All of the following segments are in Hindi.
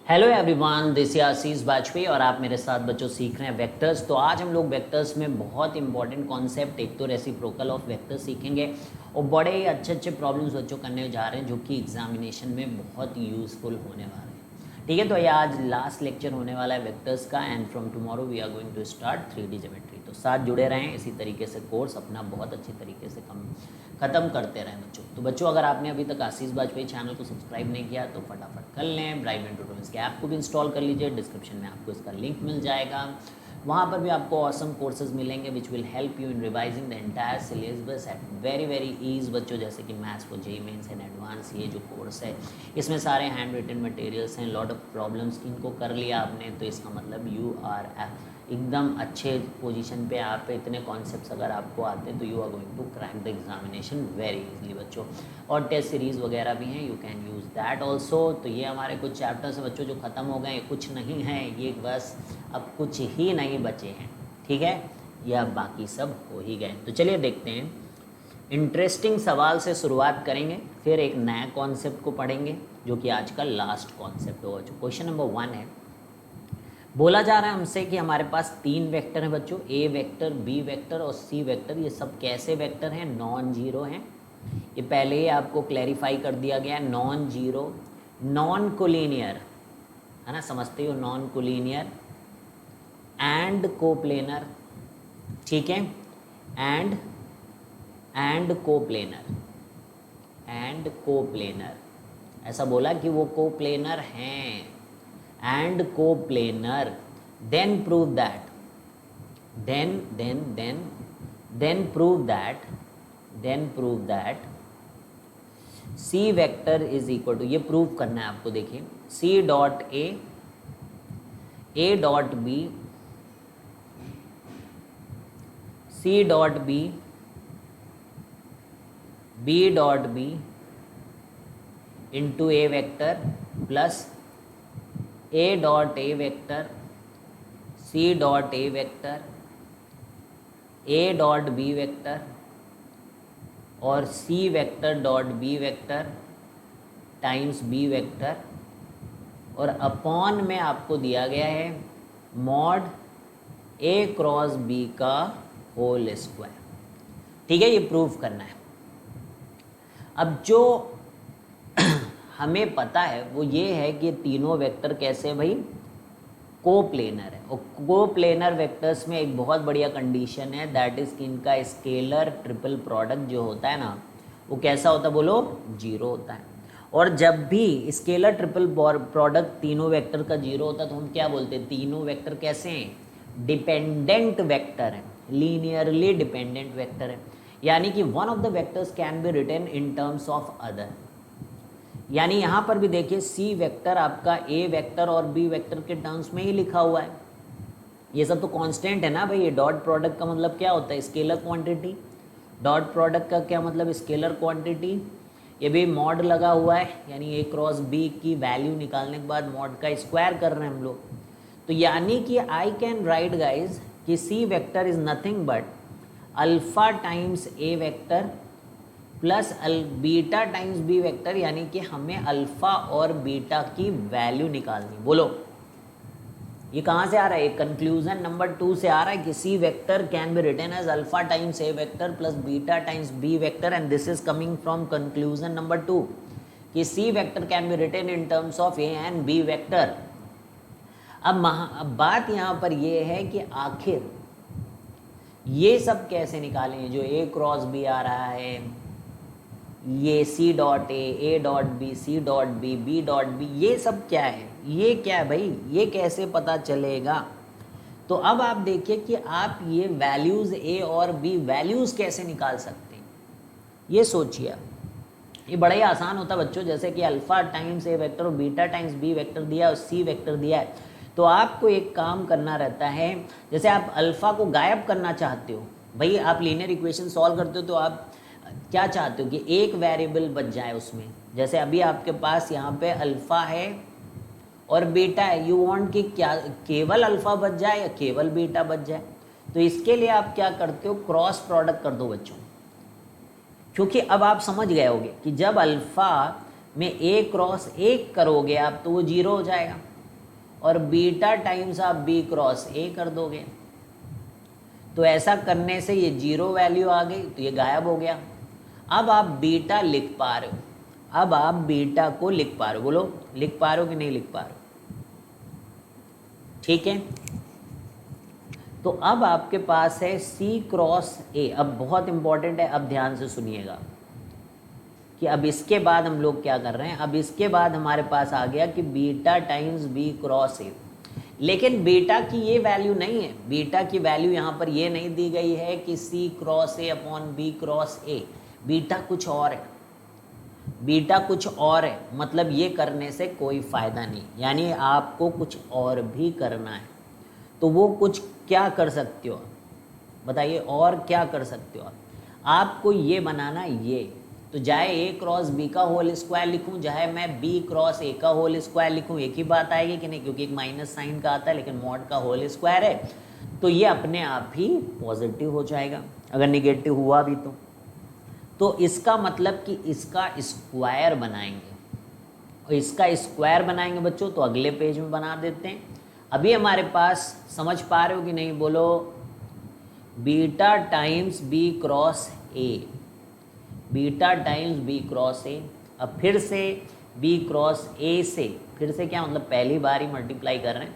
हेलो एवरीवन, दिस इज आशीष वाजपेयी और आप मेरे साथ बच्चों सीख रहे हैं वेक्टर्स। तो आज हम लोग वेक्टर्स में बहुत इंपॉर्टेंट कॉन्सेप्ट, एक तो रेसिप्रोकल ऑफ वेक्टर्स सीखेंगे और बड़े ही अच्छे प्रॉब्लम्स बच्चों करने जा रहे हैं जो कि एग्जामिनेशन में बहुत यूजफुल होने वाले हैं। ठीक है, तो ये आज लास्ट लेक्चर होने वाला है वेक्टर्स का and from tomorrow we are going to start 3D geometry. तो साथ जुड़े रहें, इसी तरीके से कोर्स अपना बहुत अच्छे तरीके से ख़त्म करते रहें बच्चों। तो बच्चों, अगर आपने अभी तक आशीष वाजपेयी चैनल को सब्सक्राइब नहीं किया तो फटाफट कर लें। ब्राइट ट्यूटोरियल्स के ऐप को भी इंस्टॉल कर लीजिए, डिस्क्रिप्शन में आपको इसका लिंक मिल जाएगा। वहाँ पर भी आपको ऑसम कोर्सेज मिलेंगे which will help you in revising the entire syllabus at very ease बच्चों, जैसे कि maths for JEE mains and advance. ये जो कोर्स है इसमें सारे हैंड रिटन मटेरियल्स हैं, लॉट ऑफ प्रॉब्लम्स। इनको कर लिया आपने तो इसका मतलब यू आर एकदम अच्छे पोजीशन पे। आप पे इतने कॉन्सेप्ट्स अगर आपको आते हैं तो you are going to crack the examination very easily बच्चों। और टेस्ट सीरीज़ वगैरह भी हैं, you can use that also. तो ये हमारे कुछ चैप्टर्स बच्चों जो ख़त्म हो गए, कुछ नहीं हैं, ये बस अब कुछ ही नहीं बचे हैं। ठीक है, ये अब बाकी सब हो ही गए। तो चलिए देखते हैं, इंटरेस्टिंग सवाल से शुरुआत करेंगे, फिर एक नया कॉन्सेप्ट को पढ़ेंगे जो कि आज का लास्ट कॉन्सेप्ट होगा। जो क्वेश्चन नंबर 1 है, बोला जा रहा है हमसे कि हमारे पास 3 वेक्टर हैं बच्चों, ए वेक्टर, बी वेक्टर और सी वेक्टर। ये सब कैसे वेक्टर हैं? नॉन जीरो हैं। ये पहले ही आपको क्लैरिफाई कर दिया गया, नॉन जीरो, नॉन कोलिनियर, है ना, समझते हो, नॉन कोलिनियर एंड कोप्लेनर। ठीक है, एंड कोप्लेनर, एंड कोप्लेनर, ऐसा बोला कि वो कोप्लेनर हैं and coplanar. Then prove that, then prove that c vector is equal to, ये प्रूव करना है आपको। देखिए, c dot a dot b, c dot b, b dot b into a vector plus a dot a vector, c dot a vector, a dot b vector और c vector dot b vector times b vector, और अपॉन में आपको दिया गया है मॉड a क्रॉस b का होल स्क्वायर। ठीक है, ये प्रूव करना है। अब जो हमें पता है वो ये है कि तीनों वेक्टर कैसे भाई, कोप्लेनर है। और कोप्लेनर वेक्टर्स में एक बहुत बढ़िया कंडीशन है, दैट इज कि इनका स्केलर ट्रिपल प्रोडक्ट जो होता है ना, वो कैसा होता है बोलो? जीरो होता है। और जब भी स्केलर ट्रिपल प्रोडक्ट तीनों वेक्टर का जीरो होता है तो हम क्या बोलते हैं? तीनों वेक्टर कैसे हैं? डिपेंडेंट वेक्टर है, लीनियरली डिपेंडेंट वेक्टर है। यानी कि one of the vectors can be written in terms of other. यानी यहाँ पर भी देखिए, सी वेक्टर आपका ए वेक्टर और बी वेक्टर के टर्म्स में ही लिखा हुआ है। ये सब तो कांस्टेंट है ना भाई। ये डॉट प्रोडक्ट का मतलब क्या होता है? Scalar quantity. डॉट प्रोडक्ट का क्या मतलब? Scalar quantity. ये भी मॉड लगा हुआ है, यानी ए क्रॉस बी की वैल्यू निकालने के बाद मॉड का स्क्वायर कर रहे हैं हम लोग। तो यानी कि आई कैन राइट गाइज कि C vector is nothing but alpha times A vector plus beta times B vector. यानी कि हमें अल्फा और बीटा की वैल्यू निकालनी। बोलो, ये कहाँ से आ रहा है? कंक्लूजन नंबर 2 से आ रहा है कि C vector can be written as alpha times A vector plus beta times B vector, and this is coming from conclusion number 2 कि C vector can be written in terms of A and B vector. अब बात यहाँ पर ये है कि आखिर ये सब कैसे निकालें? जो ए क्रॉस बी आ रहा है, ये C dot A dot B, C dot B, B dot B, ये सब क्या है? ये क्या है भाई? ये कैसे पता चलेगा? तो अब आप देखिए कि आप ये वैल्यूज़ ए और बी वैल्यूज़ कैसे निकाल सकते हैं, ये सोचिए। ये बड़ा ही आसान होता है बच्चों। जैसे कि अल्फा टाइम्स ए वेक्टर और बीटा टाइम्स बी वेक्टर दिया और सी वेक्टर दिया है, तो आपको एक काम करना रहता है। जैसे आप अल्फा को गायब करना चाहते हो भाई, आप लीनियर इक्वेशन सॉल्व करते हो तो आप क्या चाहते हो कि एक वेरिएबल बच जाए उसमें। जैसे अभी आपके पास यहाँ पे अल्फा है और बीटा है, यू वांट कि क्या केवल अल्फा बच जाए या केवल बीटा बच जाए। तो इसके लिए आप क्या करते हो? क्रॉस प्रोडक्ट कर दो बच्चों। क्योंकि अब आप समझ गए होगे कि जब अल्फा में ए क्रॉस एक करोगे आप तो वो जीरो हो जाएगा। और बीटा टाइम्स आप बी क्रॉस ए कर दोगे। तो ऐसा करने से ये 0 वैल्यू आ गई, तो ये गायब हो गया। अब आप बीटा लिख पा रहे हो, अब आप बीटा को लिख पा रहे हो, बोलो लिख पा रहे हो कि नहीं लिख पा रहे हो? ठीक है, तो अब आपके पास है सी क्रॉस ए। अब बहुत इंपॉर्टेंट है, अब ध्यान से सुनिएगा कि अब इसके बाद हम लोग क्या कर रहे हैं। अब इसके बाद हमारे पास आ गया कि beta times B cross A, लेकिन बीटा की ये वैल्यू नहीं है, बीटा की वैल्यू यहाँ पर ये नहीं दी गई है कि C cross A upon B cross A. Beta कुछ और है, बीटा कुछ और है, मतलब ये करने से कोई फ़ायदा नहीं, यानी आपको कुछ और भी करना है। तो वो कुछ क्या कर सकते हो बताइए, और क्या कर सकते हो आप? आपको ये बनाना, ये तो चाहे ए क्रॉस बी का होल स्क्वायर लिखूं, चाहे मैं बी क्रॉस ए का होल स्क्वायर लिखूं, एक ही बात आएगी कि नहीं, क्योंकि एक माइनस साइन का आता है, लेकिन मॉड का होल स्क्वायर है, तो ये अपने आप ही पॉजिटिव हो जाएगा। अगर निगेटिव हुआ भी तो इसका मतलब कि इसका स्क्वायर बनाएंगे, और इसका स्क्वायर बनाएंगे बच्चों, तो अगले पेज में बना देते हैं। अभी हमारे पास, समझ पा रहे हो कि नहीं, बोलो beta times B cross A, beta times B cross A. अब फिर से बी क्रॉस ए से, फिर से क्या मतलब, पहली बार ही मल्टीप्लाई कर रहे हैं,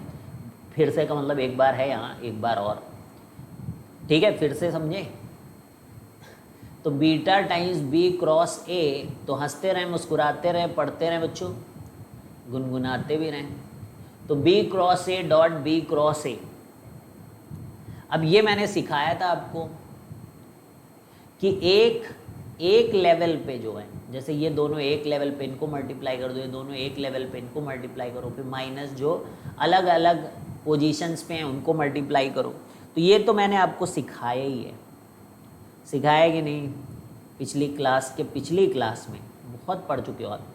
फिर से का मतलब एक बार है यहाँ, एक बार और, ठीक है, फिर से समझे। तो beta times B cross A, तो हंसते रहें, मुस्कुराते रहें, पढ़ते रहें बच्चों, गुनगुनाते भी रहें। तो B cross A dot B cross A. अब ये मैंने सिखाया था आपको कि एक लेवल पे जो है, जैसे ये दोनों एक लेवल पे, इनको मल्टीप्लाई कर दो, ये दोनों एक लेवल पे, इनको मल्टीप्लाई करो, फिर माइनस जो अलग अलग पोजीशंस पे हैं उनको मल्टीप्लाई करो। तो ये तो मैंने आपको सिखाया ही है, सिखाया कि नहीं? पिछली क्लास में बहुत पढ़ चुके हो आप।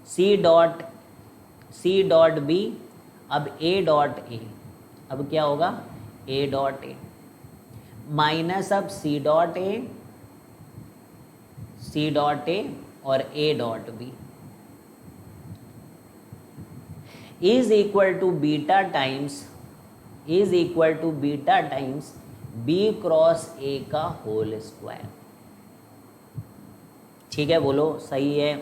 सी डॉट बी, अब ए डॉट ए, अब क्या होगा, ए डॉट ए माइनस अब सी डॉट ए और A dot B is equal to beta times B cross A का होल स्क्वायर। ठीक है, बोलो सही है।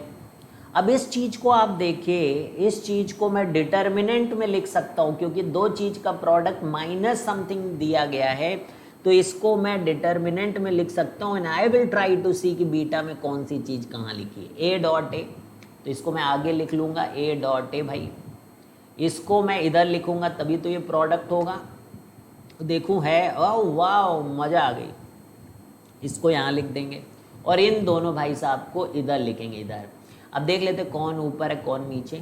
अब इस चीज को आप देखिए, इस चीज को मैं डिटर्मिनेंट में लिख सकता हूं, क्योंकि दो चीज का प्रोडक्ट माइनस समथिंग दिया गया है, तो इसको मैं डिटर्मिनेंट में लिख सकता हूं। And I will try to see कि बीटा में कौन सी चीज कहाँ लिखी है, ए डॉट ए, तो इसको मैं आगे लिख लूंगा ए डॉट ए भाई, इसको मैं इधर लिखूंगा तभी तो ये प्रोडक्ट होगा। देखूं है, ओह वाह मजा आ गई, इसको यहाँ लिख देंगे और इन दोनों भाई साहब को इधर लिखेंगे, इधर। अब देख लेते कौन ऊपर है कौन नीचे,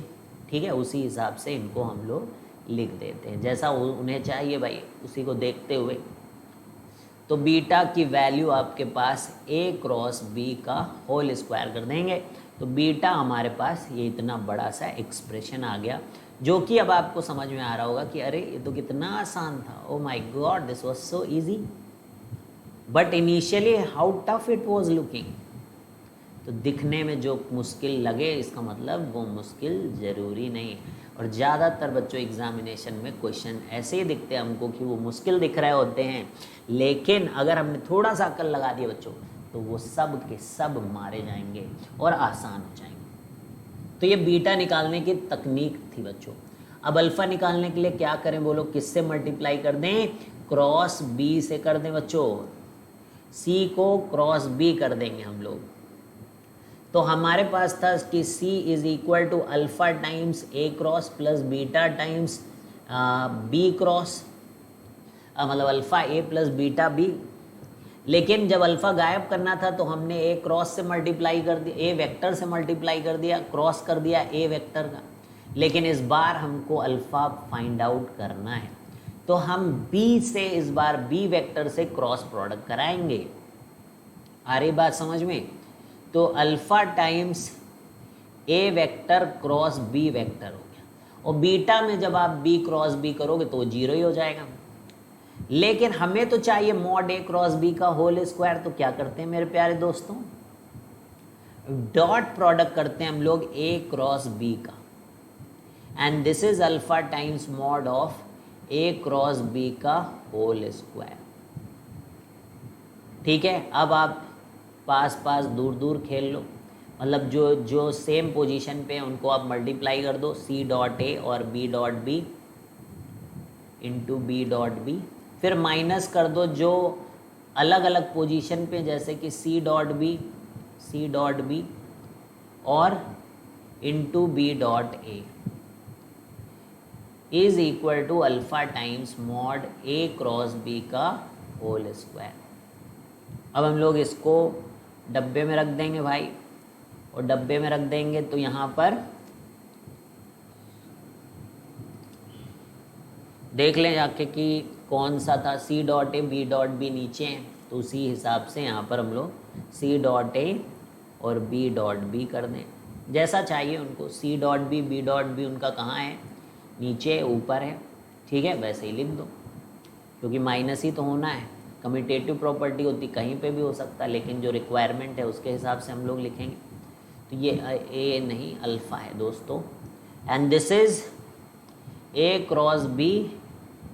ठीक है, उसी हिसाब से इनको हम लोग लिख देते हैं, जैसा उन्हें चाहिए भाई, उसी को देखते हुए। तो बीटा की वैल्यू आपके पास ए क्रॉस बी का होल स्क्वायर कर देंगे, तो बीटा हमारे पास ये इतना बड़ा सा एक्सप्रेशन आ गया, जो कि अब आपको समझ में आ रहा होगा कि अरे ये तो कितना आसान था, oh my God this was so easy, but initially how tough it was looking. तो दिखने में जो मुश्किल लगे, इसका मतलब वो मुश्किल ज़रूरी नहीं। और ज़्यादातर बच्चों एग्जामिनेशन में क्वेश्चन ऐसे ही दिखते हैं हमको कि वो मुश्किल दिख रहे होते हैं, लेकिन अगर हमने थोड़ा सा अक्ल लगा दिया बच्चों, तो वो सब के सब मारे जाएंगे और आसान हो जाएंगे। तो ये बीटा निकालने की तकनीक थी बच्चों। अब अल्फ़ा निकालने के लिए क्या करें, बोलो किससे मल्टीप्लाई कर दें, क्रॉस बी से कर दें बच्चों, सी को क्रॉस बी कर देंगे हम लोग। तो हमारे पास था कि C is equal to alpha times A cross plus beta times B cross, मतलब alpha A plus beta B. लेकिन जब अल्फ़ा गायब करना था तो हमने ए क्रॉस से मल्टीप्लाई कर दिया, ए वेक्टर से मल्टीप्लाई कर दिया, क्रॉस कर दिया ए वेक्टर का। लेकिन इस बार हमको अल्फ़ा फाइंड आउट करना है, तो हम बी से इस बार बी वेक्टर से क्रॉस प्रोडक्ट कराएंगे। आ रही बात समझ में? तो alpha times A vector cross B vector हो गया, और बीटा में जब आप बी क्रॉस बी करोगे तो 0 ही हो जाएगा। लेकिन हमें तो चाहिए मॉड ए क्रॉस बी का होल स्क्वायर, तो क्या करते हैं मेरे प्यारे दोस्तों, डॉट प्रोडक्ट करते हैं हम लोग ए क्रॉस बी का। And this is alpha times mod of A cross B का होल स्क्वायर। ठीक है, अब आप पास पास दूर दूर खेल लो, मतलब जो जो सेम पोजीशन पे हैं उनको आप मल्टीप्लाई कर दो, सी डॉट ए और B dot B into B dot B, फिर माइनस कर दो जो अलग अलग पोजीशन पे, जैसे कि सी डॉट बी और into B dot A is equal to alpha times mod A cross B का होल स्क्वायर। अब हम लोग इसको डब्बे में रख देंगे भाई, और डब्बे में रख देंगे तो यहाँ पर देख लें जाके कि कौन सा था, C dot A B dot B नीचे हैं, तो उसी हिसाब से यहाँ पर हम लोग सी डॉट ए और बी डॉट बी कर दें, जैसा चाहिए उनको। C dot B dot B उनका कहाँ है, नीचे ऊपर है, ठीक है, वैसे ही लिख दो, क्योंकि माइनस ही तो होना है। कम्यूटेटिव प्रॉपर्टी होती कहीं पे भी हो सकता है, लेकिन जो रिक्वायरमेंट है उसके हिसाब से हम लोग लिखेंगे। तो ये ए नहीं अल्फ़ा है दोस्तों, and this is A cross B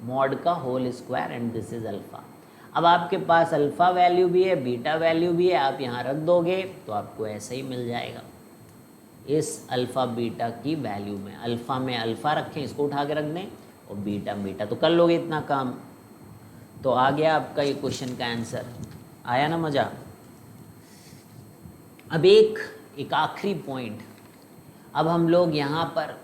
mod का whole square and this is alpha. अब आपके पास अल्फ़ा वैल्यू भी है, बीटा वैल्यू भी है, आप यहाँ रख दोगे तो आपको ऐसे ही मिल जाएगा इस अल्फ़ा बीटा की वैल्यू में। अल्फ़ा में अल्फ़ा रखें, इसको उठा के रख दें, और बीटा बीटा, तो कर लोगे इतना काम। तो आ गया आपका ये क्वेश्चन का आंसर, आया ना मज़ा। अब एक आखिरी पॉइंट, अब हम लोग यहाँ पर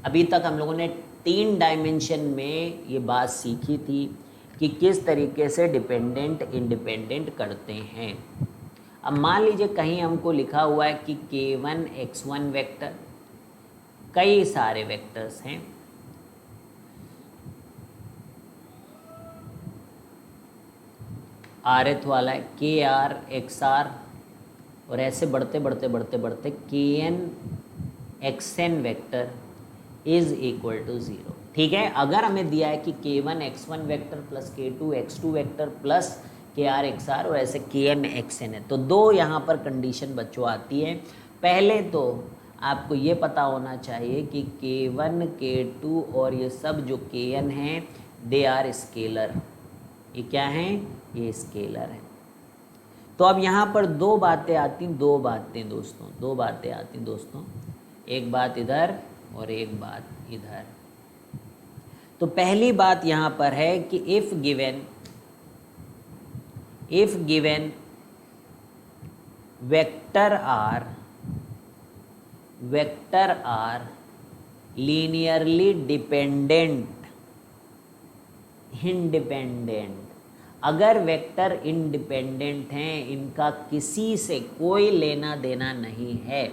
अभी तक हम लोगों ने 3 डायमेंशन में ये बात सीखी थी कि किस तरीके से डिपेंडेंट इंडिपेंडेंट करते हैं। अब मान लीजिए कहीं हमको लिखा हुआ है कि k1 x1 वेक्टर, कई सारे वेक्टर्स हैं, rth वाला है kr xr, और ऐसे बढ़ते बढ़ते बढ़ते बढ़ते kn xn vector is equal to 0। ठीक है, अगर हमें दिया है कि k1 x1 vector plus k2 x2 vector plus kr xr और ऐसे kn xn है, तो 2 यहाँ पर कंडीशन बच्चों आती है। पहले तो आपको ये पता होना चाहिए कि k1 k2 और ये सब जो kn हैं दे आर स्केलर। ये क्या हैं, ये स्केलर है। तो अब यहाँ पर 2 बातें आती, 2 बातें दोस्तों, 2 बातें आती दोस्तों, एक बात इधर और एक बात इधर। तो पहली बात यहाँ पर है कि if given vector are linearly dependent independent, अगर वेक्टर इंडिपेंडेंट हैं, इनका किसी से कोई लेना देना नहीं है,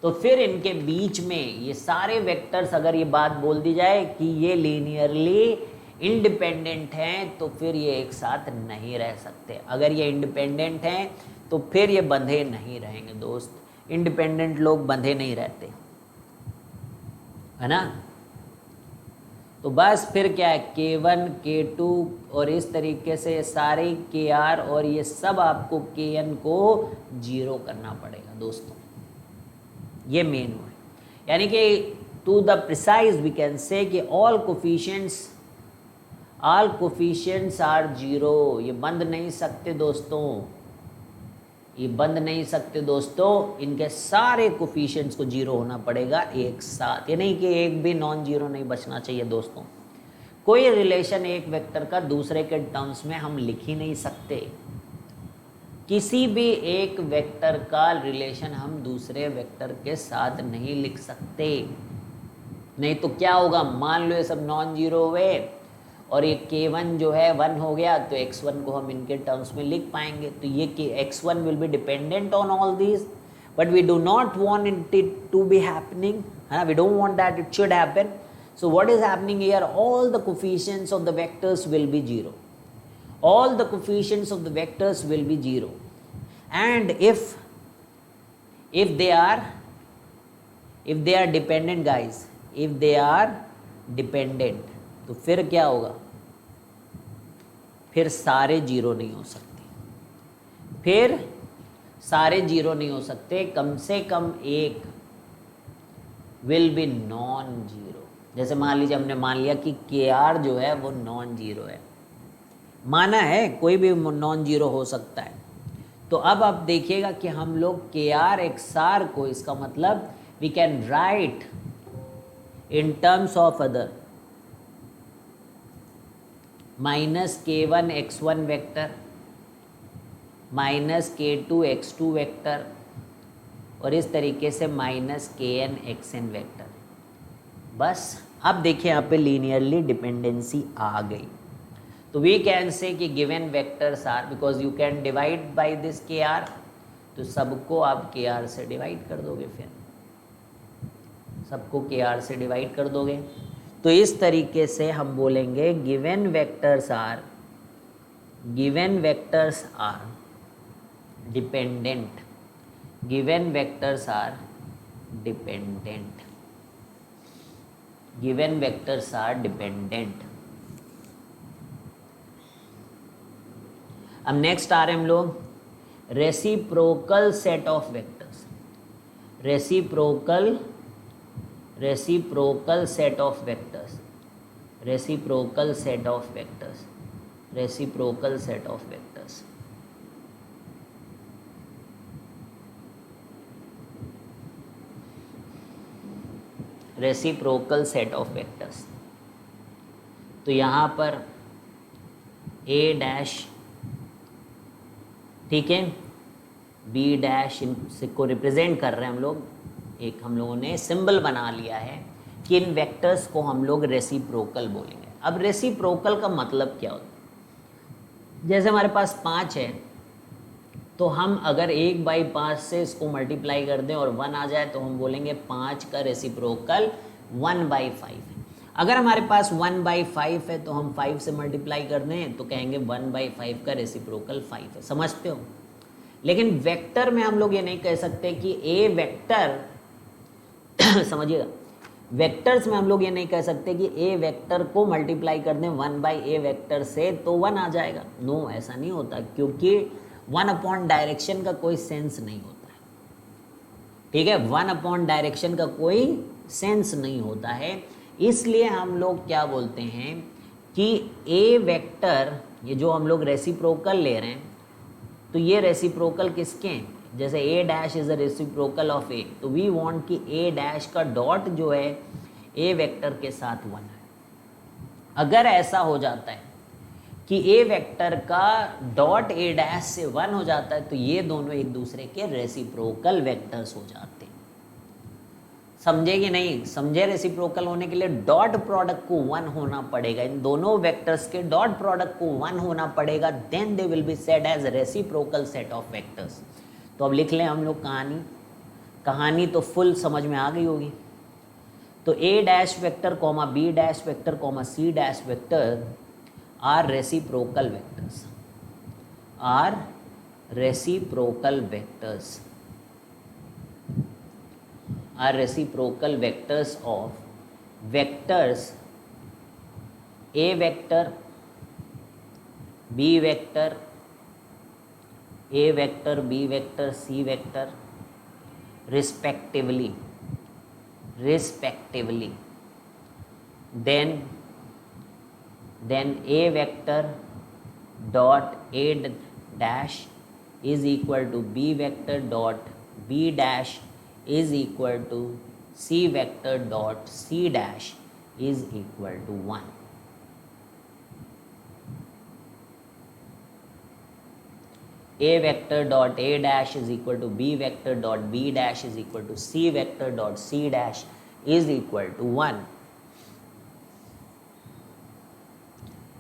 तो फिर इनके बीच में ये सारे वेक्टर्स, अगर ये बात बोल दी जाए कि ये लीनियरली इंडिपेंडेंट हैं, तो फिर ये एक साथ नहीं रह सकते। अगर ये इंडिपेंडेंट हैं तो फिर ये बंधे नहीं रहेंगे दोस्त। इंडिपेंडेंट लोग बंधे नहीं रहते, है ना। तो बस फिर क्या है, k1 k2 और इस तरीके से सारे kr और ये सब आपको kn को 0 करना पड़ेगा दोस्तों। ये मेन है, यानी कि to the precise we can say कि ऑल कोफिशिएंट्स आर 0। ये बंद नहीं सकते दोस्तों, ये बंद नहीं सकते दोस्तों, इनके सारे कोफिशिएंट्स को 0 होना पड़ेगा एक साथ। ये नहीं कि एक भी नॉन जीरो नहीं बचना चाहिए दोस्तों। कोई रिलेशन एक वेक्टर का दूसरे के टर्म्स में हम लिख ही नहीं सकते। किसी भी एक वेक्टर का रिलेशन हम दूसरे वेक्टर के साथ नहीं लिख सकते, नहीं तो क्या होगा, मान लो ये सब नॉन जीरो हुए और ये k1 जो है 1 हो गया, तो x1 को हम इनके टर्म्स में लिख पाएंगे। तो ये कि x1 will be dependent on all these, but we do not want it to be happening, है ना, we don't want that it should happen. So what is happening here, all the coefficients of the vectors will be 0, all the coefficients of the vectors will be 0, and if they are dependent guys, if they are dependent, तो फिर क्या होगा, फिर सारे 0 नहीं हो सकते, फिर सारे जीरो नहीं हो सकते, कम से कम एक विल बी नॉन जीरो। जैसे मान लीजिए हमने मान लिया कि के आर जो है वो नॉन जीरो है, माना है कोई भी नॉन जीरो हो सकता है। तो अब आप देखिएगा कि हम लोग के आर एक्स आर को, इसका मतलब we can write in terms of other minus K one X one vector minus K two X two vector और इस तरीके से माइनस के एन एक्स एन वेक्टर। बस अब देखिए यहाँ पे लीनियरली डिपेंडेंसी आ गई। तो वी कैन से कि given vectors are, because you can divide by this K R, तो सबको आप के आर से डिवाइड कर दोगे, फिर सबको के आर से डिवाइड कर दोगे। तो इस तरीके से हम बोलेंगे given vectors are dependent, given vectors are dependent, given vectors are dependent. अब नेक्स्ट आ रहे हम लोग reciprocal set of vectors, reciprocal set of vectors, reciprocal set of vectors, reciprocal set of vectors. Reciprocal set of vectors. तो यहाँ पर ए डैश, ठीक है, बी डैश, इनको रिप्रेजेंट कर रहे हैं हम लोग। एक हम लोगों ने सिंबल बना लिया है कि इन वेक्टर्स को हम लोग रेसिप्रोकल बोलेंगे। अब रेसिप्रोकल का मतलब क्या होता है? जैसे हमारे पास 5 है, तो हम अगर 1/5 से इसको मल्टीप्लाई कर दें और 1 आ जाए तो हम बोलेंगे 5 का रेसिप्रोकल 1/5 है। अगर हमारे पास 1/5 है तो हम 5 से मल्टीप्लाई कर दें तो कहेंगे 1/5 का रेसिप्रोकल 5 है। समझते हो? लेकिन वेक्टर में हम लोग ये नहीं कह सकते कि ए वेक्टर समझिएगा, वेक्टर्स में हम लोग ये नहीं कह सकते कि ए वेक्टर को मल्टीप्लाई कर दें 1/a वेक्टर से तो 1 आ जाएगा। नो, ऐसा नहीं होता, क्योंकि 1 अपॉन डायरेक्शन का कोई सेंस नहीं होता है। ठीक है, 1 अपॉन डायरेक्शन का कोई सेंस नहीं होता है। इसलिए हम लोग क्या बोलते हैं कि ए वेक्टर, ये जो हम लोग रेसिप्रोकल ले रहे हैं, तो ये रेसिप्रोकल किसके हैं? जैसे A dash is a reciprocal of A, तो वी वांट कि ए डैश का डॉट जो है ए वेक्टर के साथ 1 है। अगर ऐसा हो जाता है कि ए वेक्टर का डॉट ए डैश से 1 हो जाता है तो ये दोनों एक दूसरे के रेसिप्रोकल वेक्टर्स हो जाते हैं। समझे कि नहीं समझे? रेसिप्रोकल होने के लिए डॉट प्रोडक्ट को 1 होना पड़ेगा, इन दोनों वेक्टर्स के डॉट प्रोडक्ट को 1 होना पड़ेगा, then they will be said as reciprocal set of vectors. तो अब लिख लें हम लोग कहानी तो फुल समझ में आ गई होगी। तो A dash vector comma B dash vector comma C dash vector are reciprocal vectors, are reciprocal vectors, are reciprocal vectors of vectors A vector, B vector, A vector, B vector, C vector respectively, then A vector dot A dash is equal to B vector dot B dash is equal to C vector dot C dash is equal to 1. A vector dot A dash is equal to B vector dot B dash is equal to C vector dot C dash is equal to 1.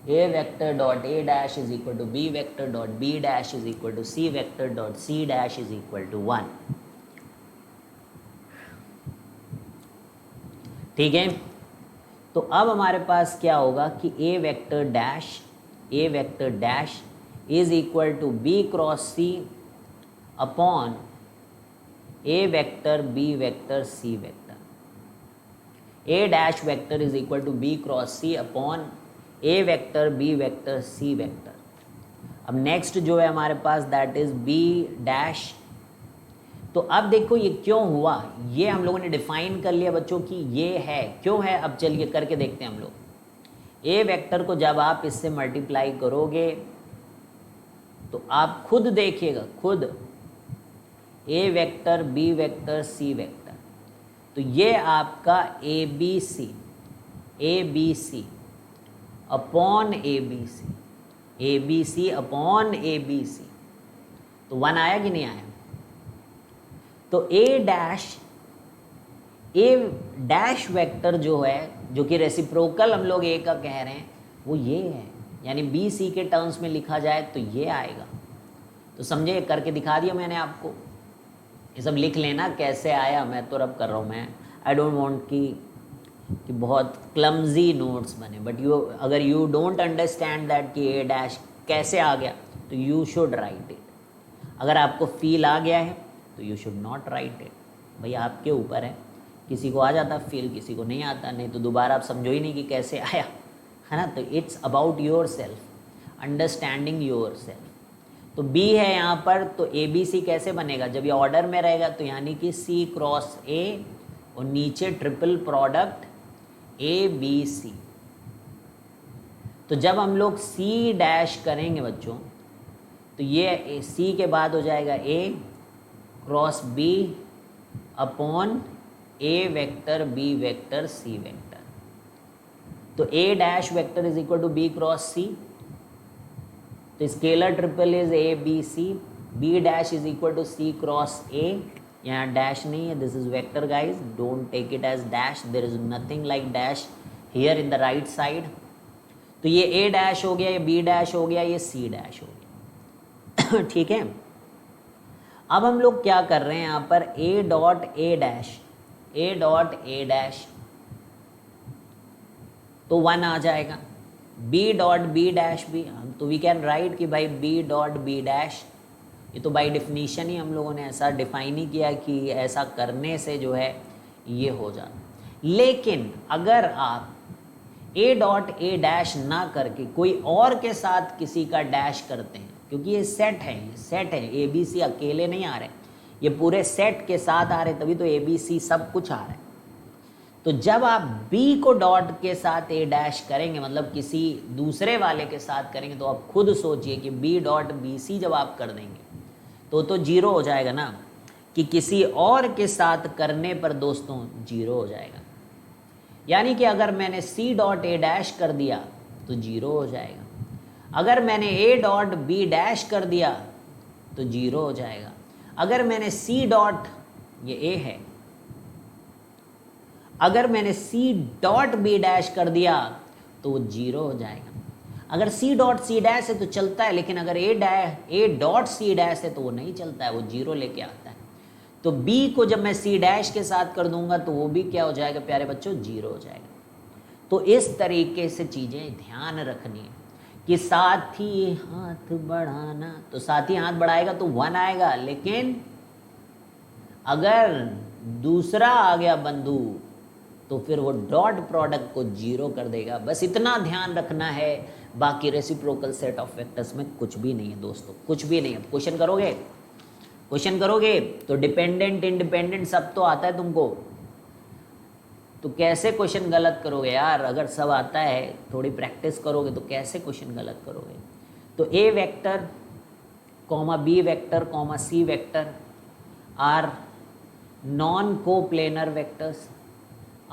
A vector dot A dash is equal to B vector dot B dash is equal to C vector dot C dash is equal to 1. ठीक है, तो अब हमारे पास क्या होगा कि A vector dash is equal to B cross C upon A vector B vector C vector. A dash vector is equal to B cross C upon A vector B vector C vector. अब नेक्स्ट जो है हमारे पास दैट इज बी डैश तो अब देखो ये क्यों हुआ, ये हम लोगों ने डिफाइन कर लिया बच्चों कि ये है, क्यों है, अब चलिए करके देखते हैं हम लोग। ए वेक्टर को जब आप इससे मल्टीप्लाई करोगे तो आप खुद देखिएगा, खुद A vector, B vector, C vector, तो ये आपका A B C upon A B C upon A B C, तो 1 आया कि नहीं आया? तो ए डैश वेक्टर जो है, जो कि रेसिप्रोकल हम लोग ए का कह रहे हैं, वो ये है, यानी बी सी के टर्म्स में लिखा जाए तो ये आएगा। तो समझे, करके दिखा दिया मैंने आपको। ये सब लिख लेना कैसे आया, मैं तो रब कर रहा हूँ, मैं आई डोंट वांट कि बहुत क्लमजी नोट्स बने, बट अगर यू डोंट अंडरस्टैंड दैट कि ए डैश कैसे आ गया, तो यू शुड राइट इट। अगर आपको फील आ गया है तो you should not right it, भाई आपके ऊपर है। किसी को आ जाता फील, किसी को नहीं आता, नहीं तो दोबारा आप समझो ही नहीं कि कैसे आया, है ना। तो it's about your self, understanding your self. तो बी है यहाँ पर, तो ए बी सी कैसे बनेगा? जब ये ऑर्डर में रहेगा तो यानी कि सी क्रॉस ए और नीचे triple product A B C. तो जब हम लोग सी डैश करेंगे बच्चों, तो ये सी के बाद हो जाएगा A cross B upon A vector B vector C vector. तो A dash vector is equal to B cross C, तो scalar triple is A B C, B dash is equal to C cross A, यहाँ डैश नहीं है, this is vector guys, don't take it as dash, there is nothing like dash here in the right side. तो ये ए डैश हो गया, ये बी डैश हो गया, ये सी डैश हो गया। ठीक है, अब हम लोग क्या कर रहे हैं यहाँ पर, ए डॉट ए डैश तो 1 आ जाएगा, बी डॉट बी डैश भी, तो वी कैन राइट कि भाई बी डॉट बी डैश, ये तो बाय डेफिनेशन ही हम लोगों ने ऐसा डिफाइन ही किया कि ऐसा करने से जो है ये हो जाता। लेकिन अगर आप ए डॉट ए डैश ना करके कोई और के साथ किसी का डैश करते हैं, क्योंकि ये सेट है, ए बी सी अकेले नहीं आ रहे, ये पूरे सेट के साथ आ रहे, तभी तो ए बी सी सब कुछ आ रहा है। तो जब आप बी को डॉट के साथ ए डैश करेंगे, मतलब किसी दूसरे वाले के साथ करेंगे, तो आप खुद सोचिए कि बी डॉट बी सी जब आप कर देंगे तो 0 हो जाएगा ना, कि किसी और के साथ करने पर दोस्तों 0 हो जाएगा। यानी कि अगर मैंने सी डॉट ए डैश कर दिया तो 0 हो जाएगा, अगर मैंने ए डॉट बी डैश कर दिया तो 0 हो जाएगा, अगर मैंने सी डॉट, ये ए है, अगर मैंने सी डॉट बी डैश कर दिया तो वो 0 हो जाएगा। अगर सी डॉट सी डैश है तो चलता है, लेकिन अगर ए डॉट सी डैश है तो वो नहीं चलता है, वो 0 लेके आता है। तो बी को जब मैं सी डैश के साथ कर दूंगा तो वो भी क्या हो जाएगा प्यारे बच्चों, 0 हो जाएगा। तो इस तरीके से चीज़ें ध्यान रखनी है कि साथी हाथ बढ़ाना, तो साथी हाथ बढ़ाएगा तो 1 आएगा, लेकिन अगर दूसरा आ गया बंधु तो फिर वो डॉट प्रोडक्ट को 0 कर देगा। बस इतना ध्यान रखना है, बाकी रेसिप्रोकल सेट ऑफ वेक्टर्स में कुछ भी नहीं है दोस्तों, कुछ भी नहीं है। क्वेश्चन करोगे तो डिपेंडेंट इंडिपेंडेंट सब तो आता है तुमको, तो कैसे क्वेश्चन गलत करोगे यार? अगर सब आता है, थोड़ी प्रैक्टिस करोगे तो कैसे क्वेश्चन गलत करोगे? तो A vector comma B vector comma C vector are non coplanar vectors,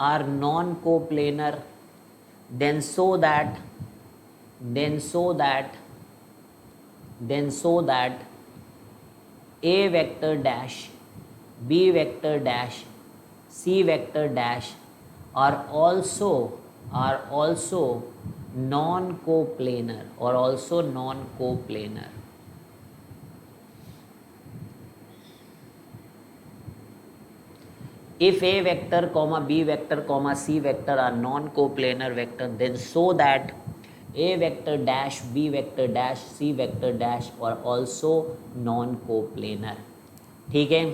are non-coplanar, then so that a vector dash, b vector dash, c vector dash are also non-coplanar or also non-coplanar. If a vector comma b vector comma c vector are non-coplanar vector, then so that a vector dash b vector dash c vector dash are also non-coplanar. ठीक है,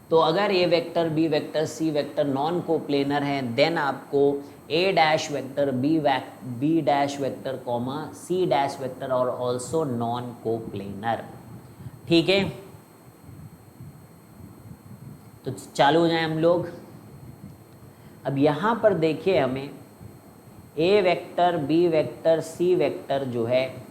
तो अगर A vector B vector C vector non coplanar है, देन आपको A dash vector B dash vector comma C dash vector और ऑल्सो नॉन कोप्लेनर। ठीक है, तो चालू हो जाए हम लोग। अब यहाँ पर देखिए हमें ए vector, B vector, C vector जो है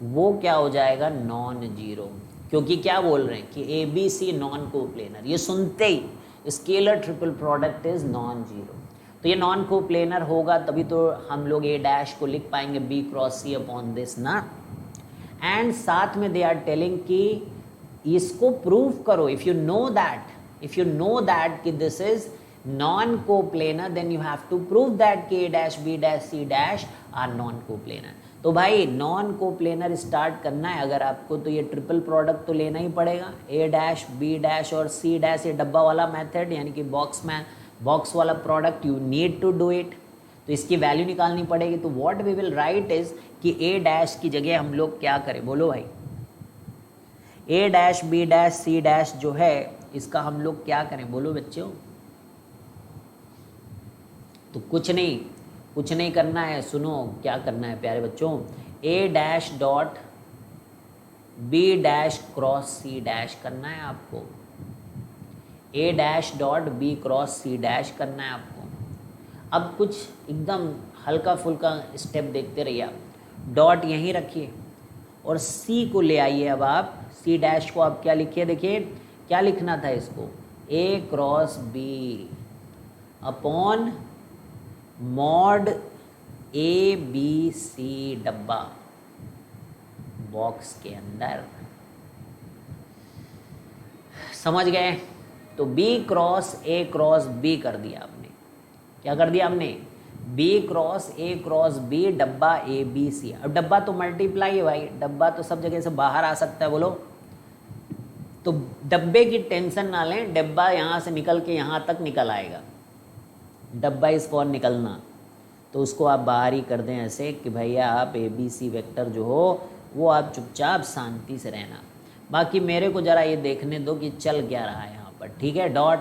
वो क्या हो जाएगा, नॉन जीरो, क्योंकि क्या बोल रहे हैं कि A B C non coplanar. ये सुनते ही scalar triple product is non zero, तो ये नॉन कोप्लेनर होगा तभी तो हम लोग ए डैश को लिख पाएंगे B cross C upon this ना। एंड साथ में दे आर टेलिंग कि इसको प्रूव करो, इफ यू नो दैट कि this is non coplanar then you have to prove that कि A dash B dash C dash are non coplanar. तो भाई नॉन कोप्लेनर स्टार्ट करना है अगर आपको, तो ये ट्रिपल प्रोडक्ट तो लेना ही पड़ेगा, ए डैश बी डैश और सी डैश, ये डब्बा वाला मेथड यानी कि बॉक्स वाला product, you need to do it. तो इसकी वैल्यू निकालनी पड़ेगी। तो what we will write is कि ए डैश की जगह हम लोग क्या करें, बोलो भाई, A dash B dash C dash जो है इसका हम लोग क्या करें, बोलो बच्चों। तो कुछ नहीं करना है, सुनो क्या करना है प्यारे बच्चों, A dash dot B dash cross C dash करना है आपको, A dash dot B cross C dash करना है आपको। अब कुछ एकदम हल्का फुल्का स्टेप देखते रहिए आप, डॉट यहीं रखिए और सी को ले आइए। अब आप सी डैश को आप क्या लिखिए, देखिए क्या लिखना था इसको, A cross B upon mod A B C डब्बा बॉक्स के अंदर, समझ गए। तो B cross A cross B कर दिया आपने, क्या कर दिया हमने, B cross A cross B डब्बा ए बी सी। अब डब्बा तो मल्टीप्लाई है भाई, डब्बा तो सब जगह से बाहर आ सकता है, बोलो। तो डब्बे की टेंशन ना लें, डब्बा यहाँ से निकल के यहाँ तक निकल आएगा, डब्बा इस फॉर निकलना, तो उसको आप बाहर ही कर दें ऐसे कि भैया आप ए बी सी वेक्टर जो हो वो आप चुपचाप शांति से रहना। बाकी मेरे को ज़रा ये देखने दो कि चल क्या रहा है यहाँ पर, ठीक है। डॉट,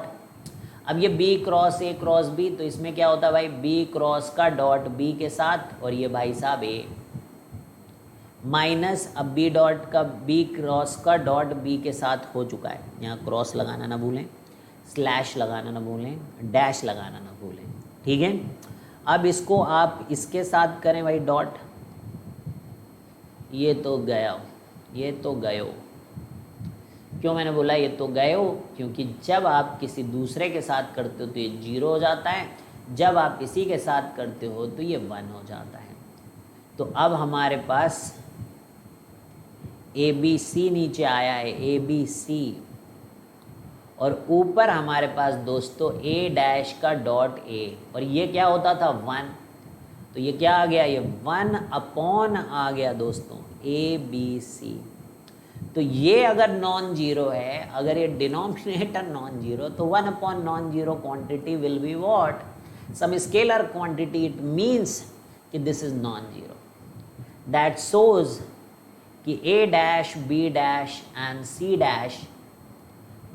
अब ये B cross A cross B, तो इसमें क्या होता है भाई, बी क्रॉस का डॉट बी के साथ और ये भाई साहब ए, माइनस अब बी डॉट का बी क्रॉस का डॉट बी के साथ हो चुका है, यहाँ क्रॉस लगाना ना भूलें, स्लैश लगाना ना भूलें, डैश लगाना ना भूलें, ठीक है। अब इसको आप इसके साथ करें भाई डॉट, ये तो गयो। क्यों मैंने बोला ये तो गयो, क्योंकि जब आप किसी दूसरे के साथ करते हो तो ये 0 हो जाता है, जब आप इसी के साथ करते हो तो ये 1 हो जाता है। तो अब हमारे पास ए बी सी नीचे आया है, ए बी सी, और ऊपर हमारे पास दोस्तों ए डैश का डॉट ए, और ये क्या होता था 1, तो ये क्या आ गया, ये 1 अपॉन आ गया दोस्तों ए बी सी। तो ये अगर नॉन जीरो है, अगर ये डिनोमिनेटर नॉन जीरो, तो 1 upon non zero quantity will be what, some scalar quantity, it means कि this is non zero. That shows कि A dash B dash and C dash,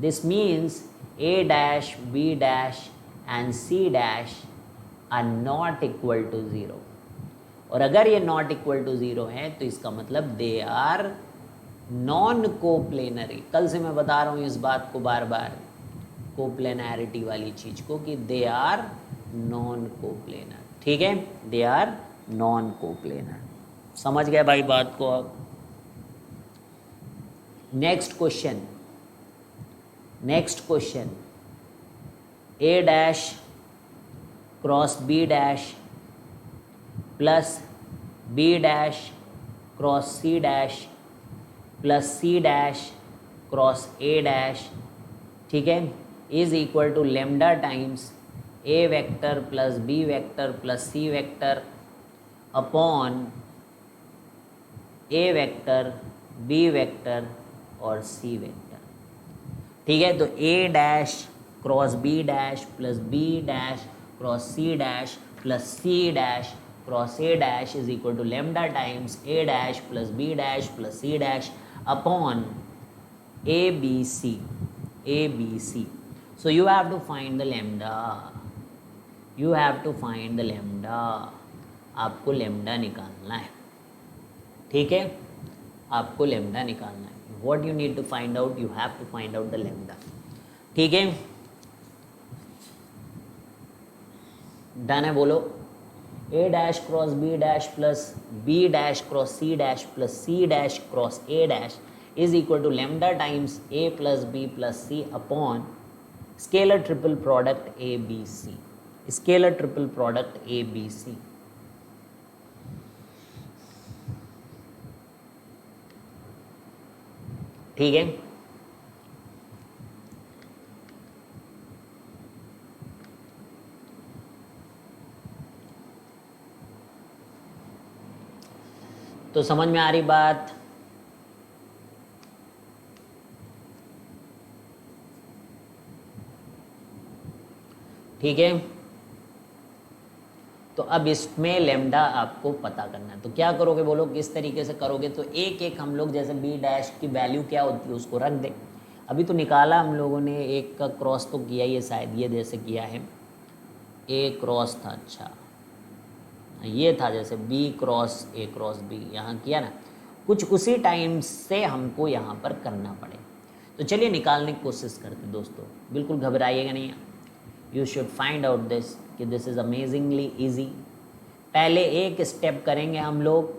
this means a dash b dash and c dash are not equal to 0, और अगर ये not equal to 0 है तो इसका मतलब they are non coplanary। कल से मैं बता रहा हूँ इस बात को बार बार, कोप्लेनैरिटी वाली चीज को, कि they are non coplanar, ठीक है, they are non coplanar। समझ गए भाई बात को। अब next question, A dash cross B dash plus B dash cross C dash plus C dash cross A dash, ठीक है, is equal to lambda times A vector plus B vector plus C vector upon A vector B vector और सी वेक्टर, ठीक है। तो A dash cross B dash plus B dash cross C dash plus C dash cross A dash is equal to lambda times A dash plus B dash plus C dash upon A B C. So you have to find the lambda, आपको लेमडा निकालना है, ठीक है, आपको लेमडा निकालना है। What you need to find out, you have to find out the lambda. ठीक है, डन है, बोलो। A dash cross B dash plus B dash cross C dash plus C dash cross A dash is equal to lambda times A plus B plus C upon scalar triple product A B C, scalar triple product A B C. ठीक है, तो समझ में आ रही बात? ठीक है, तो अब इसमें लेमडा आपको पता करना है, तो क्या करोगे बोलो, किस तरीके से करोगे? तो एक एक हम लोग जैसे बी डैश की वैल्यू क्या होती है उसको रख दें। अभी तो निकाला हम लोगों ने, एक का क्रॉस तो किया ही है शायद, ये जैसे किया है ए क्रॉस था, अच्छा ये था जैसे B cross A cross B, यहाँ किया ना, कुछ उसी टाइम से हमको यहाँ पर करना पड़े। तो चलिए निकालने की कोशिश करते दोस्तों, बिल्कुल घबराइएगा नहीं, you should find out this कि दिस इज़ अमेजिंगली ईजी। पहले एक स्टेप करेंगे हम लोग,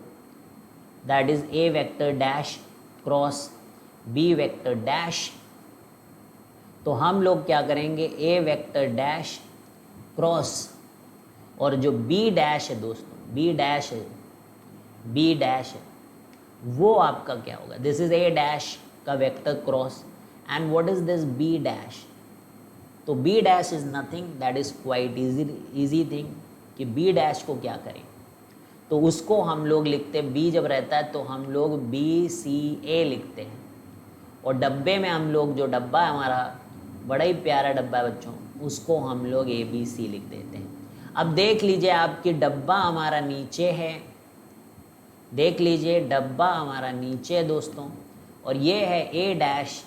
that is A vector dash cross B vector dash. तो हम लोग क्या करेंगे, ए वेक्टर डैश क्रॉस, और जो बी डैश है दोस्तों, बी डैश है, बी डैश है, वो आपका क्या होगा, दिस इज ए डैश का vector cross, and what is this B dash. तो B dash is nothing, that is quite easy thing कि बी डैश को क्या करें, तो उसको हम लोग लिखते, बी जब रहता है तो हम लोग बी सी ए लिखते हैं, और डब्बे में हम लोग, जो डब्बा है हमारा बड़ा ही प्यारा डब्बा है बच्चों, उसको हम लोग ए बी सी लिख देते हैं। अब देख लीजिए आपकी डब्बा हमारा नीचे है, देख लीजिए डब्बा हमारा नीचे है दोस्तों, और ये है A dash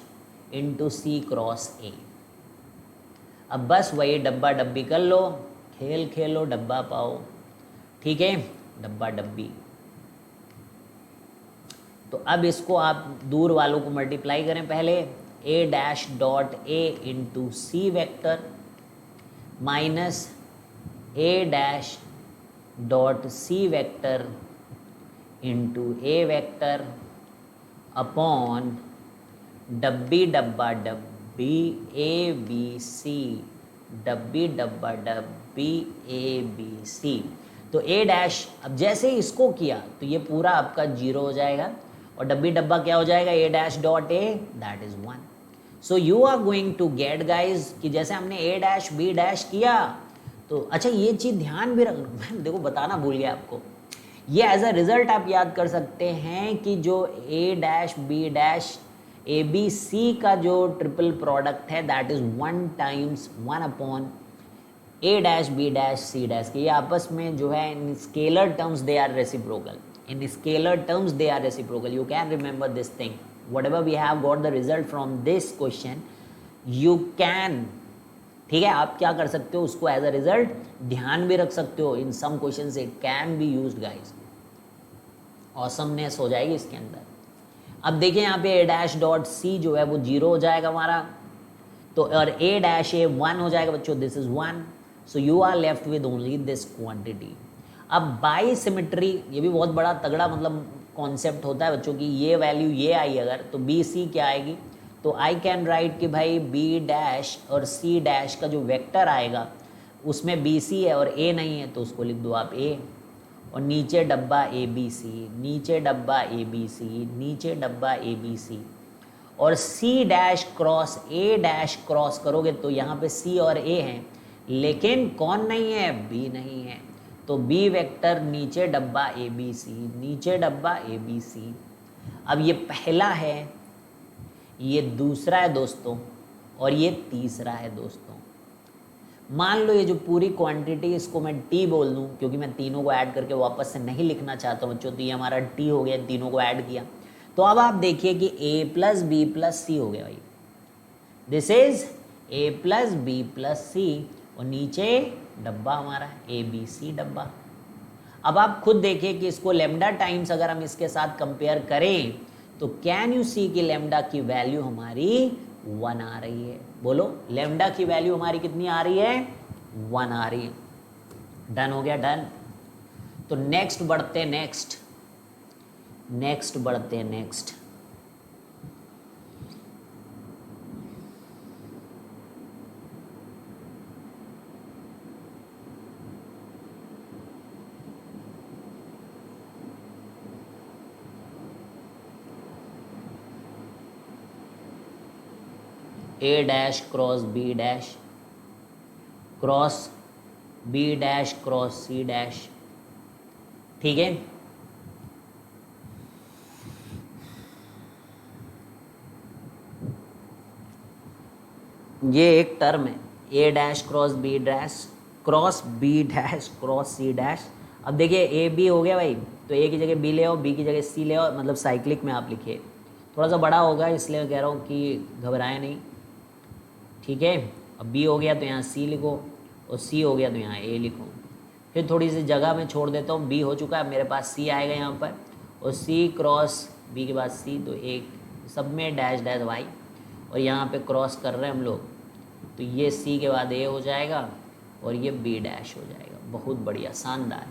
into C cross A. अब बस वही डब्बा डब्बी कर लो, खेल खेलो डब्बा पाओ, ठीक है, डब्बा डब्बी। तो अब इसको आप दूर वालों को मल्टीप्लाई करें पहले, A dash dot A into C vector minus A dash dot C vector into A vector upon डब्बी डब्बा डब्बी ए बी सी, डब्बी डब्बा डब्बी ए बी सी। तो ए डैश, अब जैसे ही इसको किया तो ये पूरा आपका 0 हो जाएगा, और डब्बी डब्बा क्या हो जाएगा, A dash dot A, that is 1। So you are going to get guys कि जैसे हमने ए डैश बी डैश किया, तो अच्छा ये चीज़ ध्यान भी रखना, देखो बताना भूल गया आपको, ये एज अ रिजल्ट आप याद कर सकते हैं कि जो A dash B dash A B C का जो ट्रिपल प्रोडक्ट है, that is 1 times 1 upon A dash B dash C dash, के ये आपस में जो है in scalar terms they are reciprocal, in scalar terms they are reciprocal, you can remember this thing, whatever we have got the result from this question you can, ठीक है, आप क्या कर सकते हो उसको एज अ रिजल्ट ध्यान भी रख सकते हो, in some questions it can be used guys, awesomeness हो जाएगी इसके अंदर। अब देखिए यहाँ पे ए डैश डॉट सी जो है वो 0 हो जाएगा हमारा, तो और ए डैश ए 1 हो जाएगा बच्चों, this is 1, so you are left with only this quantity. अब बाई सिमेट्री, ये भी बहुत बड़ा तगड़ा मतलब कॉन्सेप्ट होता है बच्चों की, ये वैल्यू ये आई अगर, तो बी सी क्या आएगी, तो आई कैन राइट कि भाई बी डैश और सी डैश का जो वेक्टर आएगा उसमें बी सी है और ए नहीं है, तो उसको लिख दो आप ए, और नीचे डब्बा ए बी सी, नीचे डब्बा ए बी सी, नीचे डब्बा ए बी सी, और C dash cross A dash cross करोगे तो यहाँ पे सी और ए हैं, लेकिन कौन नहीं है, बी नहीं है, तो बी वेक्टर नीचे डब्बा ए बी सी, नीचे डब्बा ए बी सी। अब ये पहला है, ये दूसरा है दोस्तों, और ये तीसरा है दोस्तों। मान लो ये जो पूरी क्वांटिटी इसको मैं टी बोल दूं, क्योंकि मैं तीनों को ऐड करके वापस से नहीं लिखना चाहता हूँ बच्चों, तो ये हमारा टी हो गया, तीनों को ऐड किया, तो अब आप देखिए कि A plus B plus C हो गया भाई, this is A plus B plus C, और नीचे डब्बा हमारा ए बी सी डब्बा। अब आप खुद देखिए कि इसको लेमडा टाइम्स अगर हम इसके साथ कंपेयर करें तो कैन यू सी कि लेमडा की वैल्यू हमारी 1 आ रही है। बोलो लेमडा की वैल्यू हमारी कितनी आ रही है? 1 आ रही है। डन हो गया, डन। तो नेक्स्ट बढ़ते हैं, नेक्स्ट बढ़ते हैं, next. A dash cross B dash cross B dash cross C dash, ठीक है। ये एक टर्म है, A dash cross B dash cross C dash. अब देखिए ए बी हो गया भाई, तो ए की जगह बी ले आओ, बी की जगह सी ले आओ, मतलब साइक्लिक में आप लिखिए। थोड़ा सा बड़ा होगा इसलिए मैं कह रहा हूँ कि घबराए नहीं, ठीक है। अब बी हो गया तो यहाँ सी लिखो, और सी हो गया तो यहाँ ए लिखो। फिर थोड़ी सी जगह मैं छोड़ देता हूँ, बी हो चुका है, मेरे पास सी आएगा यहाँ पर, और सी क्रॉस बी के बाद सी, तो एक सब में डैश डैश वाई, और यहाँ पे क्रॉस कर रहे हैं हम लोग, तो ये सी के बाद ए हो जाएगा और ये बी डैश हो जाएगा। बहुत बढ़िया, शानदार।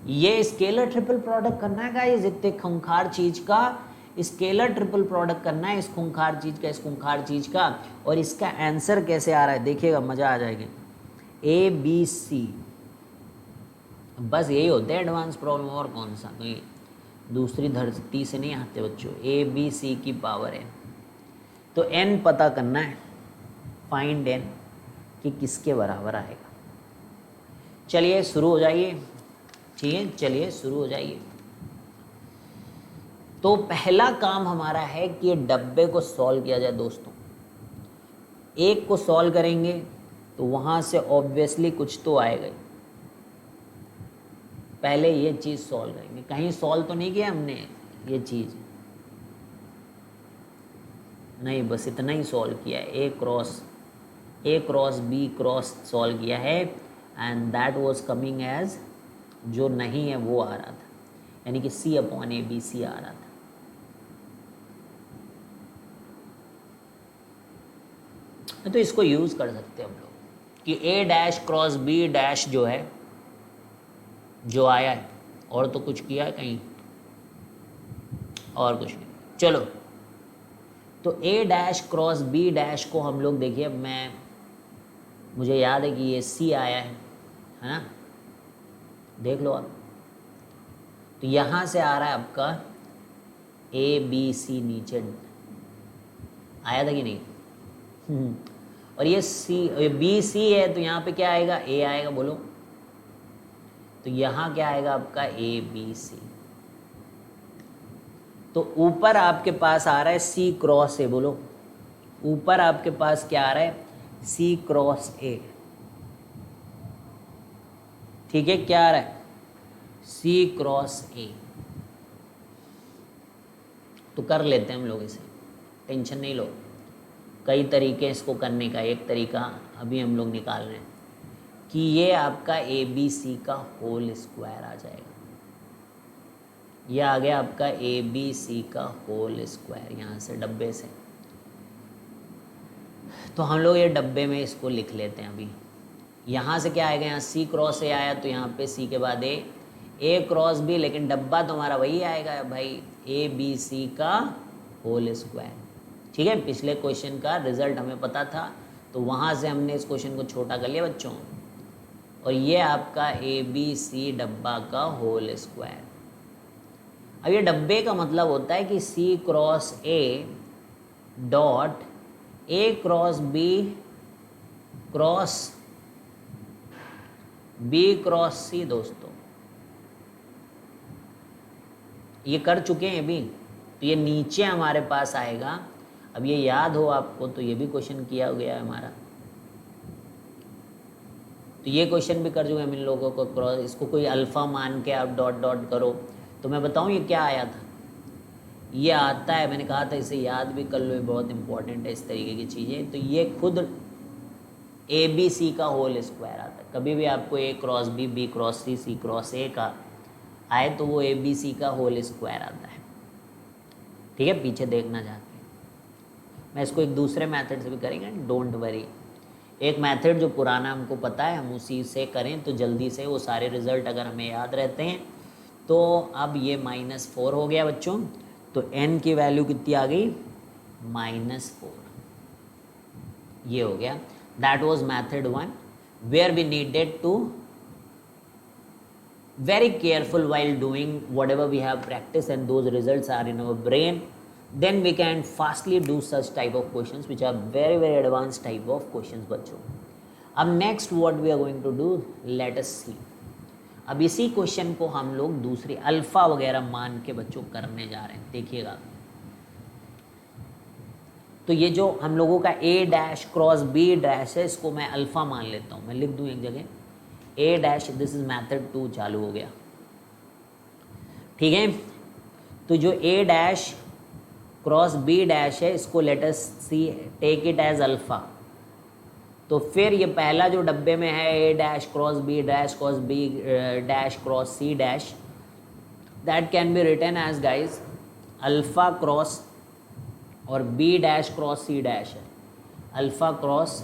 ये स्केलर ट्रिपल प्रोडक्ट करना है गाइस, इतने खूंखार चीज़ का स्केलर ट्रिपल प्रोडक्ट करना है, इस खूंखार चीज़ का, इस खूंखार चीज़ का। और इसका आंसर कैसे आ रहा है देखिएगा, मज़ा आ जाएगा। ए बी सी, बस यही होते हैं एडवांस प्रॉब्लम, और कौन सा, कोई दूसरी धरती से नहीं आते बच्चों। ए बी सी की पावर n, तो n पता करना है, फाइंड n कि किसके बराबर आएगा। चलिए शुरू हो जाइए, ठीक है, चलिए शुरू हो जाइए। तो पहला काम हमारा है कि डब्बे को सॉल्व किया जाए दोस्तों। एक को सॉल्व करेंगे तो वहां से ऑब्वियसली कुछ तो आएगा ही। पहले ये चीज़ सॉल्व करेंगे, कहीं सॉल्व तो नहीं किया हमने ये चीज़, नहीं, बस इतना ही सॉल्व किया है। A cross B cross solve किया है, and that was coming as, जो नहीं है वो आ रहा था, यानी कि सी अपॉन ए बी सी आ रहा था। तो इसको यूज़ कर सकते हैं हम लोग कि A dash cross B dash जो है, जो आया है, और तो कुछ किया है कहीं, और कुछ नहीं। चलो, तो A dash cross B dash को हम लोग देखिए, मुझे याद है कि ये सी आया है ना, देख लो आप। तो यहाँ से आ रहा है आपका ए बी सी, नीचे आया था कि नहीं? और ये सी बी सी है, तो यहाँ पे क्या आएगा? ए आएगा, बोलो। तो यहाँ क्या आएगा आपका? A B C. तो ऊपर आपके पास आ रहा है सी क्रॉस ए, बोलो। ऊपर आपके पास क्या आ रहा है? सी क्रॉस ए, ठीक है। क्या आ रहा है? सी क्रॉस ए। तो कर लेते हैं हम लोग इसे, टेंशन नहीं लो। कई तरीके इसको करने का, एक तरीका अभी हम लोग निकाल रहे हैं कि ये आपका ए बी सी का होल स्क्वायर आ जाएगा। ये आ गया आपका ए बी सी का होल स्क्वायर, यहाँ से डब्बे से। तो हम लोग ये डब्बे में इसको लिख लेते हैं अभी। यहाँ से क्या आएगा? यहाँ सी क्रॉस ए आया, तो यहाँ पे सी के बाद ए क्रॉस बी, लेकिन डब्बा तो हमारा वही आएगा भाई, ए बी सी का होल स्क्वायर, ठीक है। पिछले क्वेश्चन का रिजल्ट हमें पता था, तो वहाँ से हमने इस क्वेश्चन को छोटा कर लिया बच्चों। और ये आपका ए बी सी डब्बा का होल स्क्वायर। अब ये डब्बे का मतलब होता है कि C cross A dot A cross B cross B cross C. दोस्तों ये कर चुके हैं अभी, तो ये नीचे हमारे पास आएगा। अब ये याद हो आपको, तो ये भी क्वेश्चन किया गया है हमारा, तो ये क्वेश्चन भी कर चुके हैं इन लोगों को। क्रॉस, इसको कोई अल्फ़ा मान के आप डॉट डॉट करो। तो मैं बताऊं ये क्या आया था? ये आता है, मैंने कहा था इसे याद भी कर लो, ये बहुत इंपॉर्टेंट है इस तरीके की चीज़ें। तो ये खुद ए बी सी का होल स्क्वायर आता है। कभी भी आपको A cross B, B cross C, C cross A का आए, तो वो ए बी सी का होल स्क्वायर आता है, ठीक है, पीछे देखना जाके। मैं इसको एक दूसरे मेथड से भी करेंगे, डोंट वरी। एक मेथड जो पुराना हमको पता है हम उसी से करें तो जल्दी से वो सारे रिजल्ट अगर हमें याद रहते हैं। तो अब ये -4 हो गया बच्चों, तो n की वैल्यू कितनी आ गई, -4, ये हो गया। That was method 1 where we needed to very careful while doing whatever we have practiced and those results are in our brain, then we can fastly do such type of questions which are very advanced type of questions बच्चों। अब next what we are going to do, let us see। अब इसी क्वेश्चन को हम लोग दूसरी अल्फा वगैरह मान के बच्चों करने जा रहे हैं, देखिएगा। तो ये जो हम लोगों का a dash cross b dash है, इसको मैं अल्फा मान लेता हूँ, मैं लिख दूँ एक जगह a dash, this is method 2 चालू हो गया, ठीक है। तो जो a dash cross b dash है, इसको let us see take it as alpha. तो फिर ये पहला जो डब्बे में है a dash cross b dash cross b dash cross c dash, that can be written as guys alpha cross, और b dash cross c dash है, alpha cross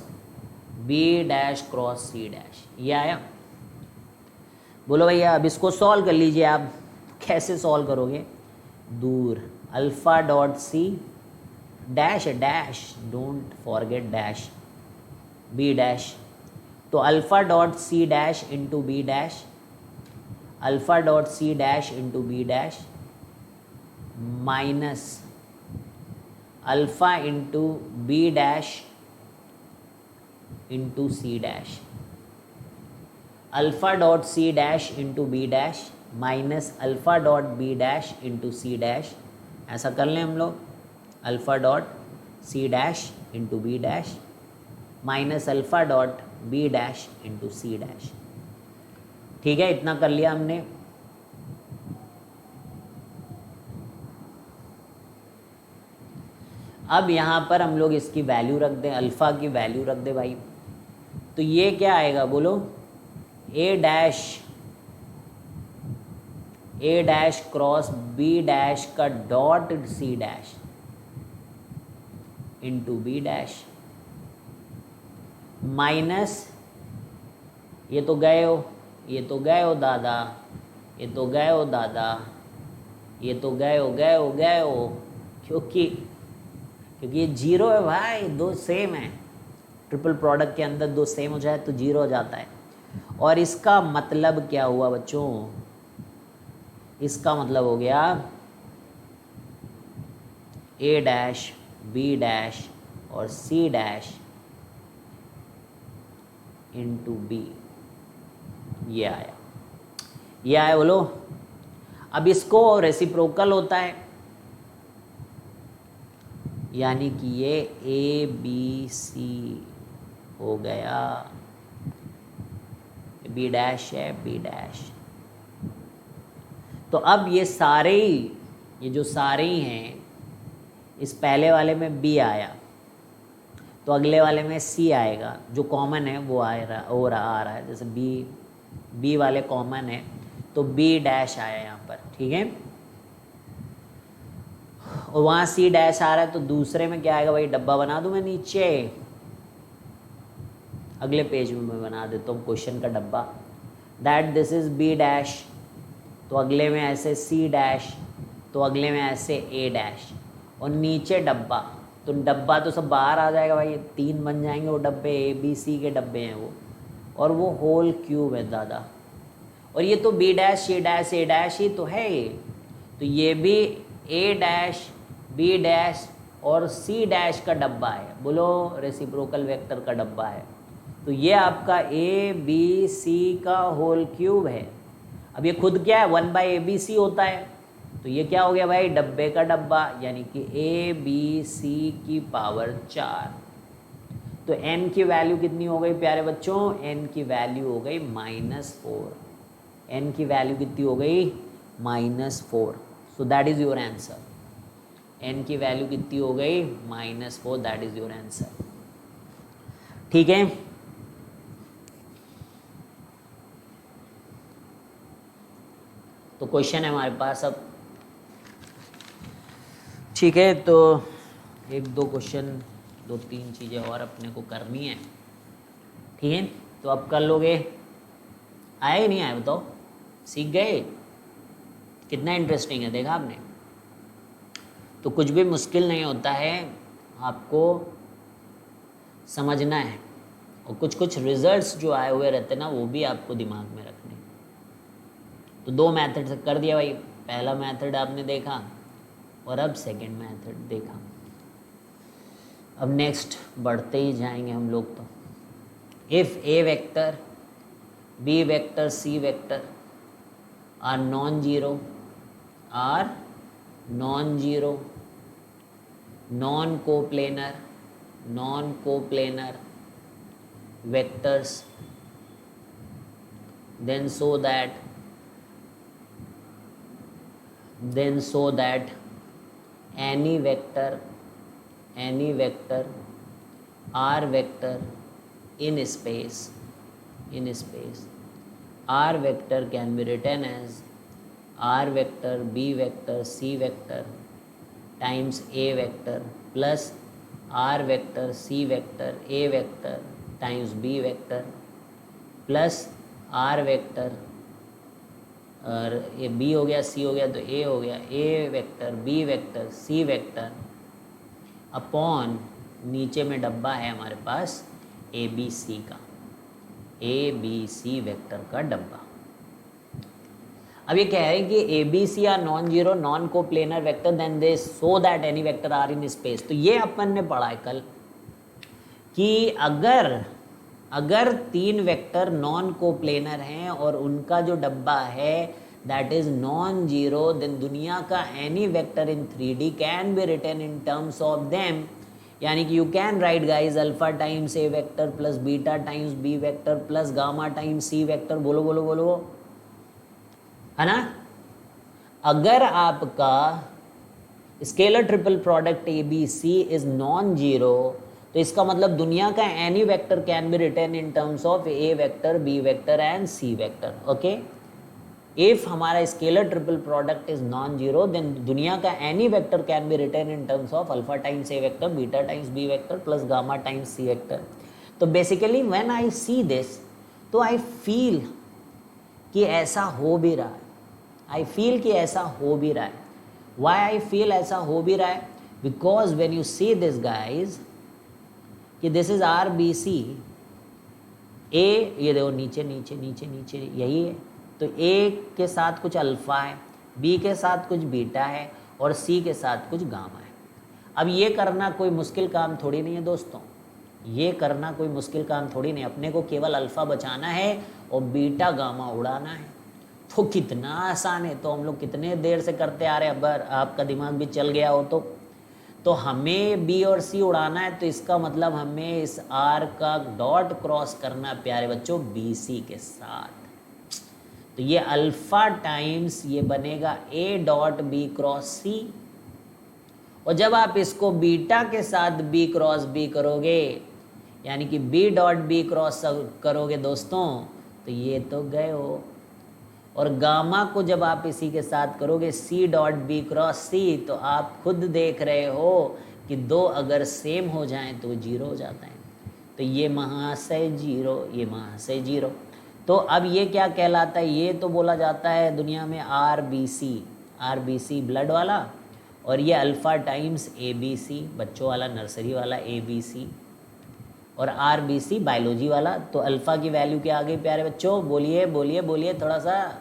b dash cross c dash. ये आया, बोलो भैया अब इसको सॉल्व कर लीजिए। आप कैसे सॉल्व करोगे, दूर alpha dot C dash dash, don't forget dash, B dash, तो alpha dot C dash into B dash, alpha dot C dash into B dash, minus alpha into B dash into C dash, alpha dot C dash into B dash minus alpha dot B dash into C dash. ऐसा कर लें हम लोग, alpha dot C dash into B dash minus alpha dot B dash into C dash. ठीक है, इतना कर लिया हमने। अब यहाँ पर हम लोग इसकी वैल्यू रख दें, अल्फ़ा की वैल्यू रख दें भाई। तो ये क्या आएगा बोलो, A dash cross B dash का dot C dash into B dash minus, ये तो गए हो, ये तो गए हो दादा, ये तो गए हो दादा, ये तो गए हो, क्योंकि ये जीरो है भाई, दो सेम है। ट्रिपल प्रोडक्ट के अंदर दो सेम हो जाए तो जीरो हो जाता है। और इसका मतलब क्या हुआ बच्चों, इसका मतलब हो गया ए डैश बी डैश और सी डैश इंटू बी, ये आया बोलो। अब इसको रेसिप्रोकल होता है, यानी कि ये ए बी सी हो गया, बी डैश है बी डैश। तो अब ये सारे ही, ये जो सारे ही हैं, इस पहले वाले में बी आया तो अगले वाले में सी आएगा, जो कॉमन है वो आ रहा है। जैसे बी वाले कॉमन है तो बी डैश आया यहाँ पर, ठीक है। और वहाँ सी डैश आ रहा है तो दूसरे में क्या आएगा भाई, डब्बा बना दूँ मैं नीचे, अगले पेज में मैं बना देता हूँ क्वेश्चन का डब्बा। That this is B dash, तो अगले में ऐसे सी डैश, तो अगले में ऐसे ए डैश, और नीचे डब्बा, तो डब्बा तो सब बाहर आ जाएगा भाई, 3 बन जाएंगे वो डब्बे, ए बी सी के डब्बे हैं वो, और वो होल क्यूब है दादा। और ये तो बी डैश सी डैश ए डैश ही तो है ये, तो ये भी ए डैश बी डैश और सी डैश का डब्बा है, बोलो रेसिप्रोकल वेक्टर का डब्बा है। तो ये आपका ए बी सी का होल क्यूब है। अब ये खुद क्या है, 1/ABC होता है, तो ये क्या हो गया भाई, डब्बे का डब्बा, यानी कि ए बी सी की पावर 4। तो n की वैल्यू कितनी हो गई प्यारे बच्चों, n की वैल्यू हो गई -4। n की वैल्यू कितनी हो गई, -4। So that is your answer. n की वैल्यू कितनी हो गई, -4, दैट इज योर आंसर। ठीक है, तो क्वेश्चन है हमारे पास अब, ठीक है, तो एक दो क्वेश्चन, दो तीन चीज़ें और अपने को करनी है, ठीक है, तो अब कर लोगे। आया ही नहीं आया बताओ, सीख गए? कितना इंटरेस्टिंग है, देखा आपने? तो कुछ भी मुश्किल नहीं होता है, आपको समझना है, और कुछ कुछ रिजल्ट्स जो आए हुए रहते हैं ना, वो भी आपको दिमाग में रखने। तो दो मेथड से कर दिया भाई, पहला मेथड आपने देखा और अब सेकंड मेथड देखा। अब नेक्स्ट बढ़ते ही जाएंगे हम लोग। तो if A vector, B vector, C vector are non zero, non coplanar vectors, then so that any vector r vector in space r vector can be written as r vector, b vector, c vector times a vector plus r vector, c vector, a vector times B vector plus R vector, और ये बी हो गया, सी हो गया, तो ए हो गया, ए vector, B vector, C vector upon नीचे में डब्बा है हमारे पास ए बी सी का, ए बी सी वेक्टर का डब्बा। अब ये कह रहे हैं कि A B C are non zero, non coplanar vector, then they so that any vector are in space. तो ये अपन ने पढ़ा है कल कि अगर तीन वेक्टर नॉन कोप्लेनर हैं और उनका जो डब्बा है that is non zero, then दुनिया का any vector in 3D can be written in terms of them. यानी कि you can right guys alpha times A vector plus beta times B vector plus gamma times C vector. बोलो बोलो बोलो, है ना? अगर आपका scalar triple product A B C is non zero, तो इसका मतलब दुनिया का any vector can be written in terms of A vector, B vector and C vector. Okay, if हमारा scalar triple product is non zero, then दुनिया का any vector can be written in terms of alpha times A vector, beta times B vector plus gamma times C vector. तो basically when I see this, तो आई फील कि ऐसा हो भी रहा है, आई फील कि ऐसा हो भी रहा है। व्हाई आई फील ऐसा हो भी रहा है? Because when you see this guys कि this is R B C, ए ये देखो नीचे नीचे नीचे नीचे यही है, तो ए के साथ कुछ अल्फा है, बी के साथ कुछ बीटा है और सी के साथ कुछ गामा है। अब ये करना कोई मुश्किल काम थोड़ी नहीं है दोस्तों, ये करना कोई मुश्किल काम थोड़ी नहीं, अपने को केवल अल्फा बचाना है और बीटा गामा उड़ाना है। तो कितना आसान है, तो हम लोग कितने देर से करते आ रहे हैं। अगर आपका दिमाग भी चल गया हो तो हमें बी और सी उड़ाना है, तो इसका मतलब हमें इस आर का डॉट क्रॉस करना प्यारे बच्चों बी सी के साथ। तो ये अल्फा टाइम्स ये बनेगा ए डॉट बी क्रॉस सी, और जब आप इसको बीटा के साथ बी क्रॉस बी करोगे, यानी कि बी डॉट बी क्रॉस करोगे दोस्तों, तो ये तो गए हो। और गामा को जब आप इसी के साथ करोगे सी डॉट बी क्रॉस सी, तो आप खुद देख रहे हो कि दो अगर सेम हो जाएं तो जीरो हो जाता है। तो ये महाशय जीरो, ये महाशय जीरो। तो अब ये क्या कहलाता है? ये तो बोला जाता है दुनिया में आर बी सी ब्लड वाला, और ये alpha times A B C बच्चों वाला, नर्सरी वाला ए बी सी, और आर बी सी बायोलॉजी वाला। तो अल्फ़ा की वैल्यू क्या आ गई प्यारे बच्चों? बोलिए बोलिए बोलिए थोड़ा सा।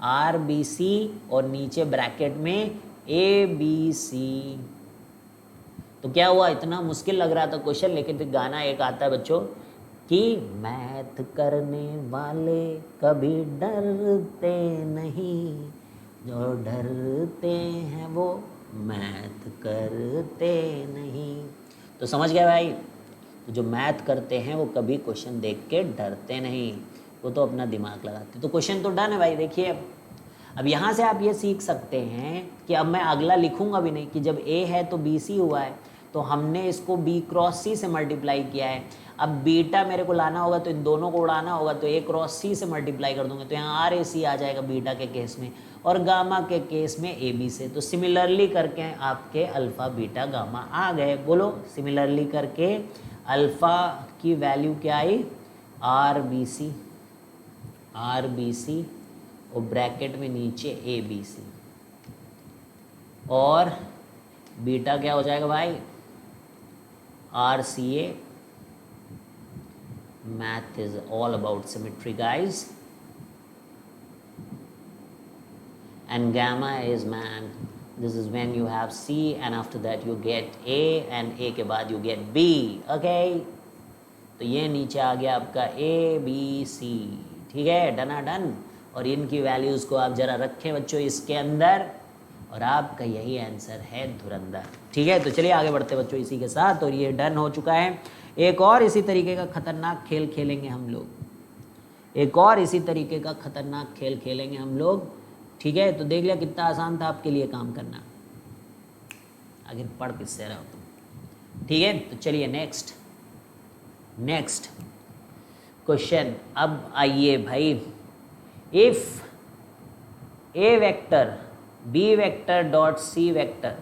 आर बी सी और नीचे ब्रैकेट में ए बी सी। तो क्या हुआ? इतना मुश्किल लग रहा था क्वेश्चन, लेकिन फिर गाना एक आता है बच्चों कि मैथ करने वाले कभी डरते नहीं, जो डरते हैं वो मैथ करते नहीं। तो समझ गए भाई? तो जो मैथ करते हैं वो कभी क्वेश्चन देख के डरते नहीं, वो तो अपना दिमाग लगाते। तो क्वेश्चन तो डन है भाई। देखिए अब यहाँ से आप ये सीख सकते हैं कि अब मैं अगला लिखूंगा भी नहीं कि जब ए है तो बी सी हुआ है, तो हमने इसको बी क्रॉस सी से मल्टीप्लाई किया है। अब बीटा मेरे को लाना होगा तो इन दोनों को उड़ाना होगा, तो ए क्रॉस सी से मल्टीप्लाई कर दूंगा, तो यहाँ आर ए सी आ जाएगा बीटा के केस में। और गामा के केस में ए बी से। तो सिमिलरली करके आपके अल्फ़ा बीटा गामा आ गए। बोलो सिमिलरली करके अल्फ़ा की वैल्यू क्या आई, आर बी सी और ब्रैकेट में नीचे ए बी सी, और बीटा क्या हो जाएगा भाई, R C A. Math is all about symmetry, guys. And gamma is, man, this is when you have C and after that you get A and A के बाद you get B. Okay? तो ये नीचे आ गया आपका A B C, ठीक है, डना डन। और इनकी वैल्यूज़ को आप ज़रा रखें बच्चों इसके अंदर, और आपका यही आंसर है धुरंधर। ठीक है, तो चलिए आगे बढ़ते बच्चों इसी के साथ। और ये डन हो चुका है। एक और इसी तरीके का खतरनाक खेल खेलेंगे हम लोग, एक और इसी तरीके का खतरनाक खेल खेलेंगे हम लोग। ठीक है, तो देख लिया कितना आसान था आपके लिए काम करना, आखिर पढ़ किससे रहे हो तुम। ठीक है, तो चलिए नेक्स्ट क्वेश्चन। अब आइए भाई, if A vector B vector dot C vector,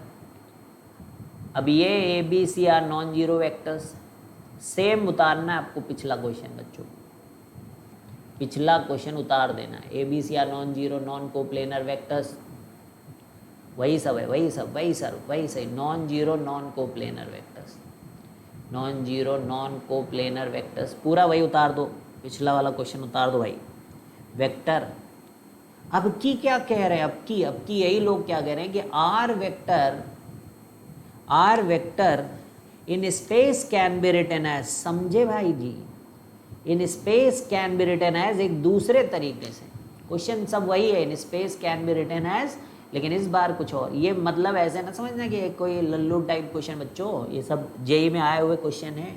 अब ये A B C are non zero vectors. Same उतारना है आपको पिछला क्वेश्चन बच्चों, पिछला क्वेश्चन उतार देना है। A B C are non zero non coplanar vectors, वही सब है, वही सही। Non zero non coplanar vectors, non zero non coplanar vectors, पूरा वही उतार दो, पिछला वाला क्वेश्चन उतार दो भाई। वेक्टर अब की क्या कह रहे हैं, अब की यही लोग क्या कह रहे हैं कि R vector in space can be written as, समझे भाई जी, in space can be written as एक दूसरे तरीके से। क्वेश्चन सब वही है, in space can be written as, लेकिन इस बार कुछ और। ये मतलब ऐसे ना समझना कि कोई लल्लू टाइप क्वेश्चन बच्चों, ये सब जेई में आए हुए क्वेश्चन है।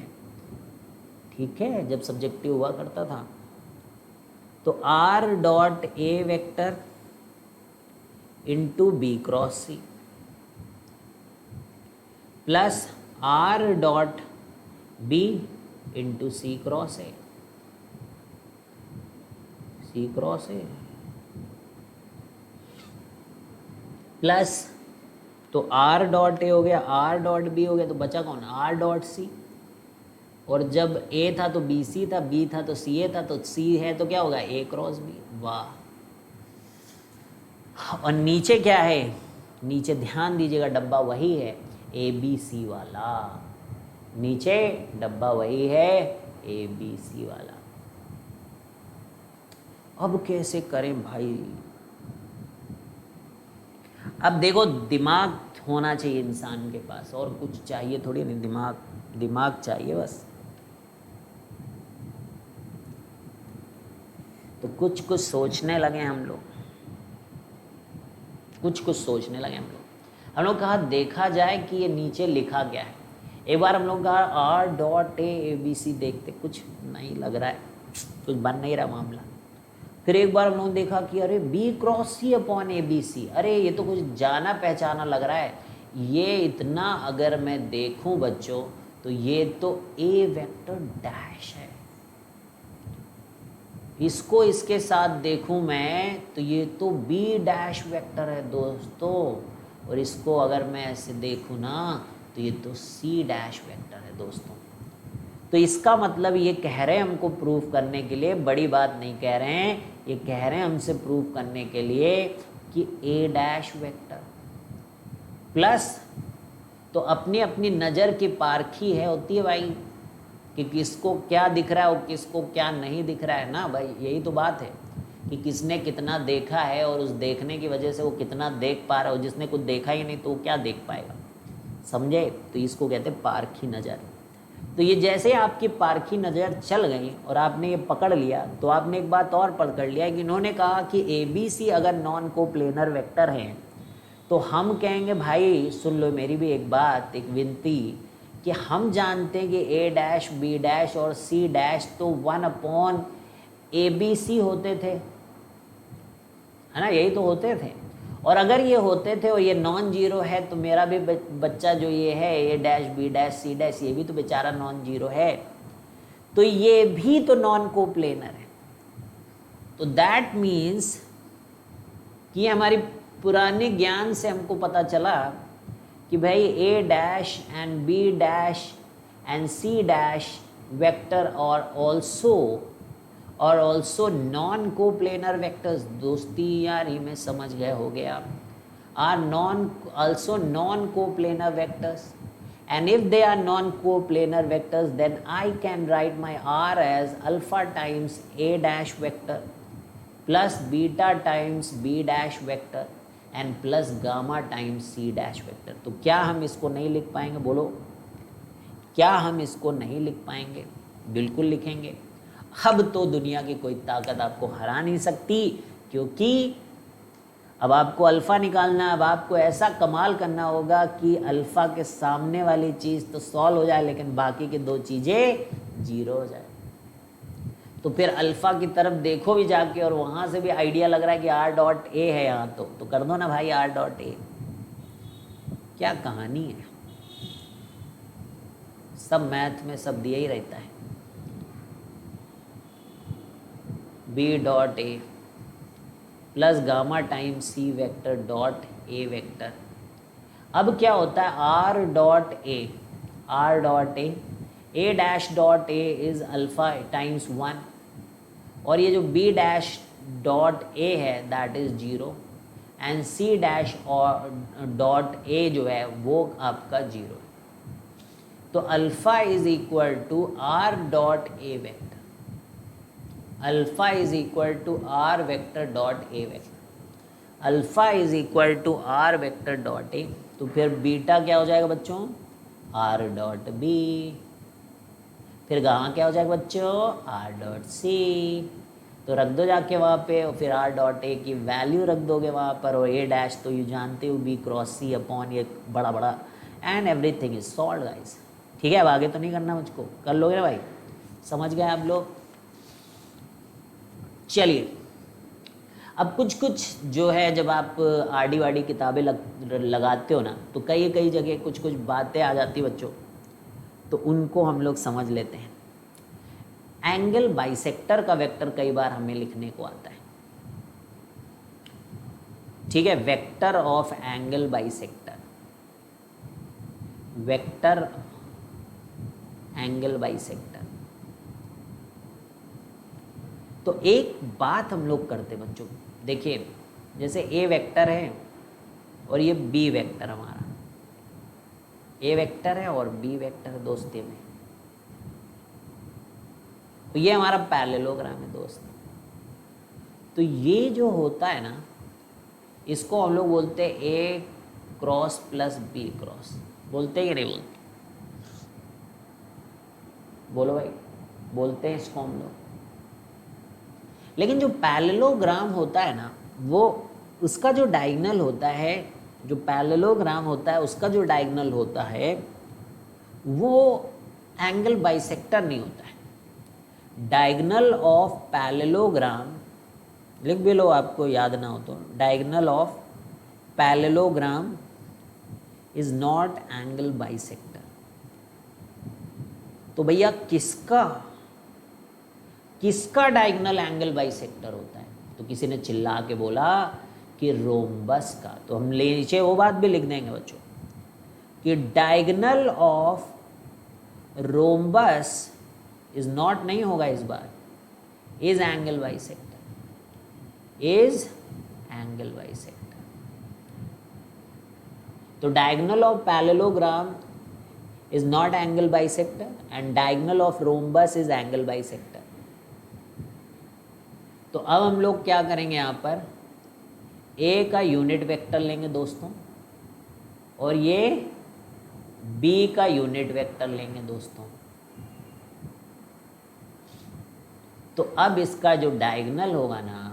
ठीक है, जब सब्जेक्टिव हुआ करता था। तो R dot A vector into B cross C plus R dot B into C cross A, plus तो आर डॉट ए हो गया, आर डॉट बी हो गया, तो बचा कौन, आर डॉट सी। और जब ए था तो बी सी था, बी था तो सी ए था, तो सी है तो क्या होगा, ए क्रॉस बी। वाह। और नीचे क्या है, नीचे ध्यान दीजिएगा डब्बा वही है, ए बी सी वाला, नीचे डब्बा वही है, ए बी सी वाला। अब कैसे करें भाई, अब देखो दिमाग होना चाहिए इंसान के पास, और कुछ चाहिए थोड़ी नहीं, दिमाग चाहिए बस। तो कुछ सोचने लगे हम लोग, कुछ सोचने लगे हम लोग कहा देखा जाए कि ये नीचे लिखा क्या है। एक बार हम लोग कहा R dot A B C, देखते कुछ नहीं लग रहा है, कुछ बन नहीं रहा मामला। फिर एक बार हम लोग देखा कि अरे B cross C upon A B C, अरे ये तो कुछ जाना पहचाना लग रहा है। ये इतना अगर मैं देखूं बच्चों तो ये तो ए वेक्टर डैश है, इसको इसके साथ देखूं मैं तो ये तो बी डैश वेक्टर है दोस्तों, और इसको अगर मैं ऐसे देखूं ना तो ये तो सी डैश वेक्टर है दोस्तों। तो इसका मतलब ये कह रहे हैं हमको प्रूफ करने के लिए, बड़ी बात नहीं कह रहे हैं, ये कह रहे हैं हमसे प्रूफ करने के लिए कि ए डैश वेक्टर प्लस, तो अपनी अपनी नज़र की पारखी है होती है भाई, कि किसको क्या दिख रहा है और किसको क्या नहीं दिख रहा है ना भाई। यही तो बात है कि किसने कितना देखा है और उस देखने की वजह से वो कितना देख पा रहा है, और जिसने कुछ देखा ही नहीं तो वो क्या देख पाएगा, समझे। तो इसको कहते हैं पारखी नज़र। तो ये जैसे आपकी पारखी नज़र चल गई और आपने ये पकड़ लिया, तो आपने एक बात और पकड़ लिया कि इन्होंने कहा कि ए बी सी अगर नॉन कोप्लेनर वेक्टर हैं तो हम कहेंगे भाई सुन लो मेरी भी एक बात, एक विनती, कि हम जानते हैं कि ए डैश बी डैश और सी डैश तो 1 अपॉन ए बी सी होते थे, है ना, यही तो होते थे। और अगर ये होते थे और ये नॉन जीरो है तो मेरा भी बच्चा जो ये है A dash B dash C dash, ये भी तो बेचारा नॉन जीरो है, तो ये भी तो नॉन कोप्लेनर है। तो दैट मीन्स कि हमारी पुराने ज्ञान से हमको पता चला कि भाई A dash and B dash and C dash vector और ऑल्सो नॉन कोप्लेनर वेक्टर्स। दोस्ती यार ही में समझ गए हो गए आप, are also non coplanar vectors, and if they are non coplanar vectors then I can write my R as alpha times A dash vector plus beta times B dash vector and plus gamma times C dash vector। तो क्या हम इसको नहीं लिख पाएंगे? बोलो, क्या हम इसको नहीं लिख पाएंगे? बिल्कुल लिखेंगे। अब तो दुनिया की कोई ताकत आपको हरा नहीं सकती, क्योंकि अब आपको अल्फ़ा निकालना है। अब आपको ऐसा कमाल करना होगा कि अल्फ़ा के सामने वाली चीज़ तो सॉल्व हो जाए लेकिन बाकी की दो चीज़ें जीरो हो जाए। तो फिर अल्फ़ा की तरफ देखो भी जाके और वहाँ से भी आइडिया लग रहा है कि आर डॉट ए है यहाँ, तो कर दो ना भाई आर डॉट ए। क्या कहानी है, सब मैथ में सब दिया ही रहता है। B dot A plus gamma time C vector dot A vector. अब क्या होता है, R dot A dash dot A is alpha times 1, और ये जो बी डैश डॉट ए है that is 0 and C dash और डॉट ए जो है वो आपका 0 है। तो alpha is equal to R dot A vector, alpha is equal to R vector dot A vector, alpha is equal to R vector dot A. तो फिर बीटा क्या हो जाएगा बच्चों, आर डॉट बी। फिर गामा क्या हो जाएगा बच्चों, आर डॉट सी। तो रख दो जाके वहाँ पे, और फिर आर डॉट ए की वैल्यू रख दोगे वहाँ पर, और ए डैश तो यू जानते हो बी क्रॉस सी अपॉन ये बड़ा बड़ा, and everything is solve guys. ठीक है, अब आगे तो नहीं करना मुझको, कर लोगे ना भाई, समझ गए आप लोग। चलिए, अब कुछ जो है जब आप आरडी वाडी किताबें लगाते हो ना, तो कई जगह कुछ बातें आ जाती बच्चों, तो उनको हम लोग समझ लेते हैं। एंगल बाइसेक्टर का वेक्टर कई बार हमें लिखने को आता है। ठीक है, vector of angle bisector, vector angle bisector. तो एक बात हम लोग करते बच्चों, देखिए जैसे ए वेक्टर है और ये बी वेक्टर हमारा, ए वेक्टर है और बी वेक्टर है दोस्ती में, तो ये हमारा पैरेललोग्राम है दोस्त। तो ये जो होता है ना, इसको हम लोग बोलते हैं ए क्रॉस प्लस बी क्रॉस, बोलते हैं कि नहीं बोलते? बोलो भाई, बोलते हैं इसको हम लोग। लेकिन जो पैरेललोग्राम होता है ना, वो उसका जो डायगोनल होता है, जो पैरेललोग्राम होता है उसका जो डायगोनल होता है वो एंगल बाइसेक्टर नहीं होता है। डायगोनल ऑफ पैरेललोग्राम लिख भी लो, आपको याद ना हो तो, diagonal of parallelogram is naught angle bisector. तो भैया किसका डायगोनल एंगल बाइसेक्टर होता है? तो किसी ने चिल्ला के बोला कि रोम्बस का। तो हम नीचे वो बात भी लिख देंगे बच्चों कि diagonal of rhombus is not, नहीं होगा इस बार, is angle bisector, is angle bisector. तो diagonal of parallelogram is not angle bisector and diagonal of rhombus is angle bisector। तो अब हम लोग क्या करेंगे, यहाँ पर A का यूनिट वेक्टर लेंगे दोस्तों, और ये B का यूनिट वेक्टर लेंगे दोस्तों। तो अब इसका जो डायगोनल होगा ना,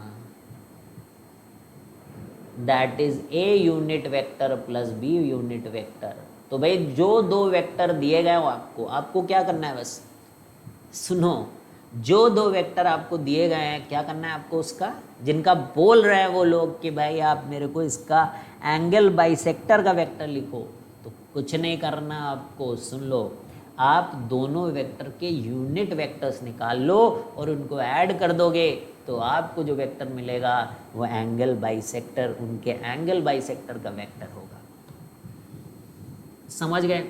that is A unit vector plus B unit vector. तो भाई जो दो वेक्टर दिए गए हो आपको क्या करना है, बस सुनो, जो दो वेक्टर आपको दिए गए हैं क्या करना है आपको, उसका जिनका बोल रहे हैं वो लोग कि भाई आप मेरे को इसका एंगल बाइसेक्टर का वेक्टर लिखो, तो कुछ नहीं करना आपको, सुन लो, आप दोनों वेक्टर के यूनिट वेक्टर्स निकाल लो और उनको ऐड कर दोगे तो आपको जो वेक्टर मिलेगा वो एंगल बाइसेक्टर, उनके एंगल बाइसेक्टर का वेक्टर होगा। समझ गए?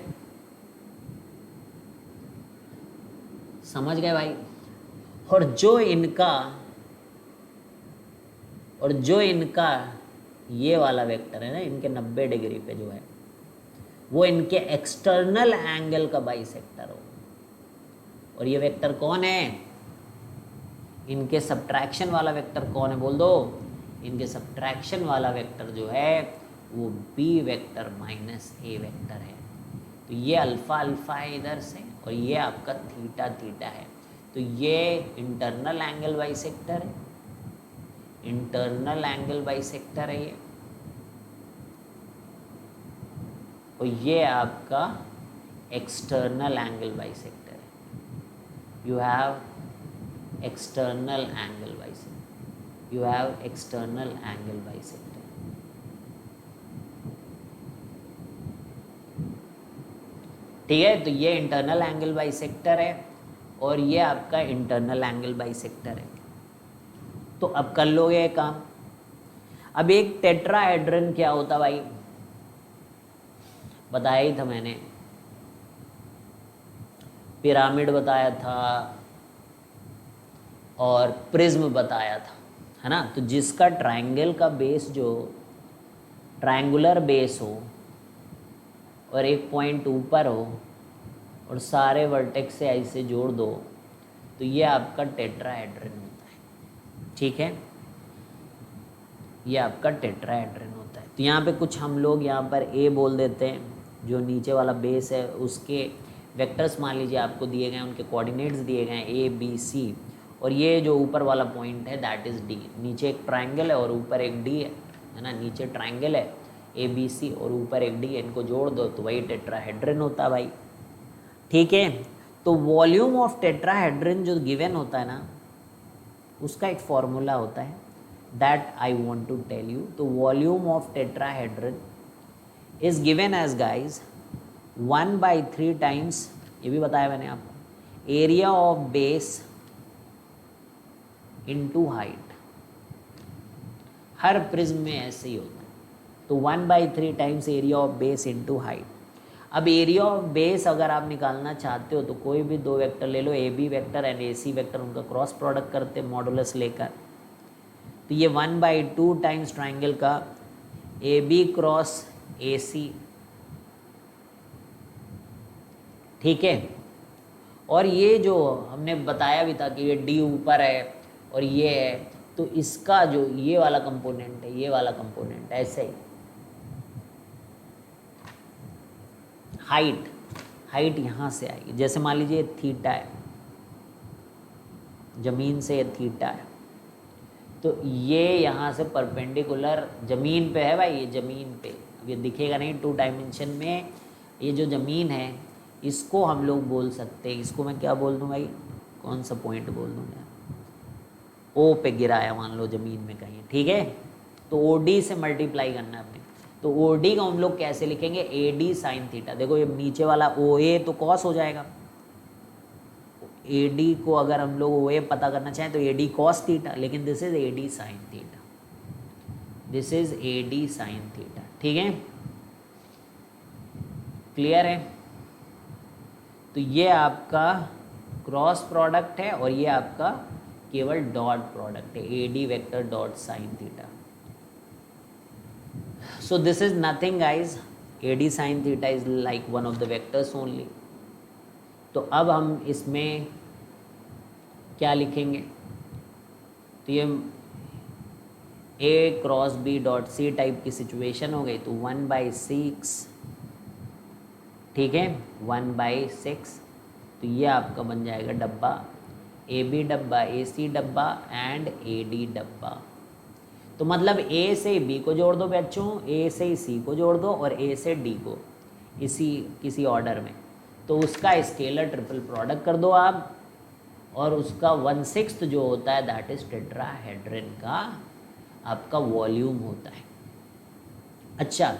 समझ गए भाई? और जो इनका ये वाला वेक्टर है ना, इनके 90 डिग्री पे जो है वो इनके एक्सटर्नल एंगल का बाइसेक्टर होगा। और ये वेक्टर कौन है? इनके सब्ट्रैक्शन वाला वेक्टर कौन है बोल दो? इनके सब्ट्रैक्शन वाला वेक्टर जो है वो बी वेक्टर माइनस ए वेक्टर है। तो ये अल्फा अल्फा है इधर से और ये आपका थीटा थीटा है। तो ये इंटरनल एंगल बाइसेक्टर है, इंटरनल एंगल बाइसेक्टर है ये। और ये आपका एक्सटर्नल एंगल बाइसेक्टर है। You have external angle bisector, you have external angle bisector. ठीक है, तो ये इंटरनल एंगल बाइसेक्टर है और ये आपका इंटरनल एंगल बाइसेक्टर है। तो अब कर लोगे काम। अब एक टेट्राहेड्रन क्या होता भाई? बताया ही था मैंने, पिरामिड बताया था और प्रिज्म बताया था, है ना। तो जिसका ट्रायंगल का बेस जो ट्रायंगुलर बेस हो और एक पॉइंट ऊपर हो और सारे वर्टेक्स से ऐसे जोड़ दो तो ये आपका टेट्राहेड्रन होता है। ठीक है, ये आपका टेट्राहेड्रन होता है। तो यहाँ पे कुछ हम लोग यहाँ पर ए बोल देते हैं, जो नीचे वाला बेस है उसके वेक्टर्स मान लीजिए आपको दिए गए, उनके कोऑर्डिनेट्स दिए गए हैं ए बी सी, और ये जो ऊपर वाला पॉइंट है दैट इज़ डी। नीचे एक ट्रायंगल है और ऊपर एक डी है ना, नीचे ट्रायंगल है ए बी सी और ऊपर एक डी है, इनको जोड़ दो तो वही टेट्राहेड्रन होता है भाई। ठीक है, तो वॉल्यूम ऑफ टेट्राहेड्रन जो गिवन होता है ना, उसका एक फॉर्मूला होता है that I want to tell you. तो volume of tetrahedron is given as guys 1/3 times, ये भी बताया मैंने आपको, area of base into height. हर प्रिज्म में ऐसे ही होता है। तो 1/3 times area of base into height. अब एरिया ऑफ बेस अगर आप निकालना चाहते हो तो कोई भी दो वेक्टर ले लो, A B vector and A C vector, उनका क्रॉस प्रोडक्ट करते मॉडुलस लेकर। तो ये 1/2 टाइम्स ट्राइंगल का ए बी क्रॉस ए सी। ठीक है, और ये जो हमने बताया भी था कि ये डी ऊपर है और ये है, तो इसका जो ये वाला कंपोनेंट है, ये वाला कंपोनेंट ऐसे ही हाइट यहाँ से आएगी। जैसे मान लीजिए थीटा है, जमीन से ये थीटा है, तो ये यहाँ से परपेंडिकुलर जमीन पे है भाई, ये जमीन पे, अब ये दिखेगा नहीं 2 डायमेंशन में। ये जो ज़मीन है इसको हम लोग बोल सकते हैं, इसको मैं क्या बोल दूँ भाई, कौन सा पॉइंट बोल दूँ यार, ओ पे गिराया मान लो ज़मीन में कहीं। ठीक है, तो ओ डी से मल्टीप्लाई करना है अपने। तो ओ डी को हम लोग कैसे लिखेंगे, ए डी साइन थीटा। देखो ये नीचे वाला ओ ए तो कॉस हो जाएगा, ए डी को अगर हम लोग ओ ए पता करना चाहें तो ए डी कॉस थीटा, लेकिन this is A D sine theta, this is A D sine theta. ठीक है, क्लियर है। तो ये आपका क्रॉस प्रोडक्ट है और ये आपका केवल डॉट प्रोडक्ट है, A D vector dot sine theta. So this is nothing guys, A D sine theta is like one of the vectors only. तो अब हम इसमें क्या लिखेंगे, तो ये A cross B dot C type की सिचुएशन हो गई, तो 1/6, ठीक है 1/6। तो ये आपका बन जाएगा डब्बा, ए बी डब्बा, ए सी डब्बा एंड ए डी डब्बा। तो मतलब ए से बी को जोड़ दो बच्चों, ए से सी को जोड़ दो और ए से डी को, इसी किसी ऑर्डर में, तो उसका स्केलर ट्रिपल प्रोडक्ट कर दो आप, और उसका 1/6 जो होता है दैट इज टेट्राहेड्रन का आपका वॉल्यूम होता है। अच्छा,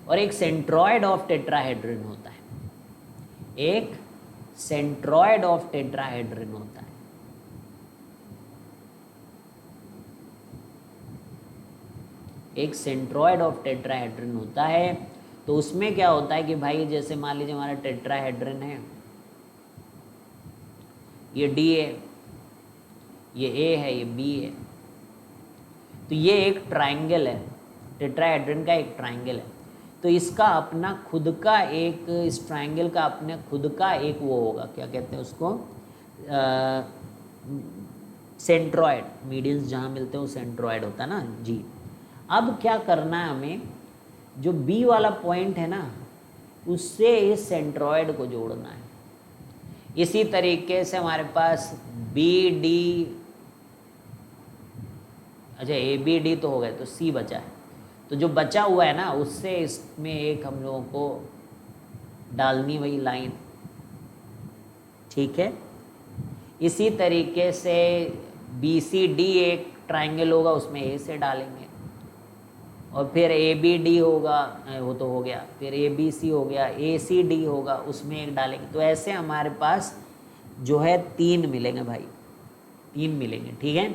और एक सेंट्रॉयड ऑफ टेट्राहेड्रन होता है, एक सेंट्रॉयड ऑफ टेट्राहेड्रन होता है। एक सेंट्रॉयड ऑफ टेट्राहेड्रन होता है। तो उसमें क्या होता है कि भाई जैसे मान लीजिए हमारा टेट्राहेड्रन है, ये डी है, ये ए है, ये बी है, तो ये एक ट्राइंगल है, टेट्राहेड्रन का एक ट्राइंगल है। तो इसका अपना खुद का एक, इस ट्राइंगल का अपने खुद का एक वो होगा, क्या कहते हैं उसको, सेंट्रॉयड। मीडियंस जहाँ मिलते हैं वो सेंट्रॉयड होता है ना जी। अब क्या करना है हमें, जो बी वाला पॉइंट है ना, उससे इस सेंट्रॉयड को जोड़ना है। इसी तरीके से हमारे पास बी डी, अच्छा ए बी डी तो हो गए, तो सी बचा है। तो जो बचा हुआ है ना, उससे इसमें एक हम लोगों को डालनी वही लाइन, ठीक है। इसी तरीके से बी सी डी एक ट्राइंगल होगा, उसमें ए से डालेंगे, और फिर ए बी डी होगा, वो तो हो गया, फिर ए बी सी हो गया, ए सी डी होगा, उसमें एक डालेंगे। तो ऐसे हमारे पास जो है 3 मिलेंगे भाई, 3 मिलेंगे, ठीक है।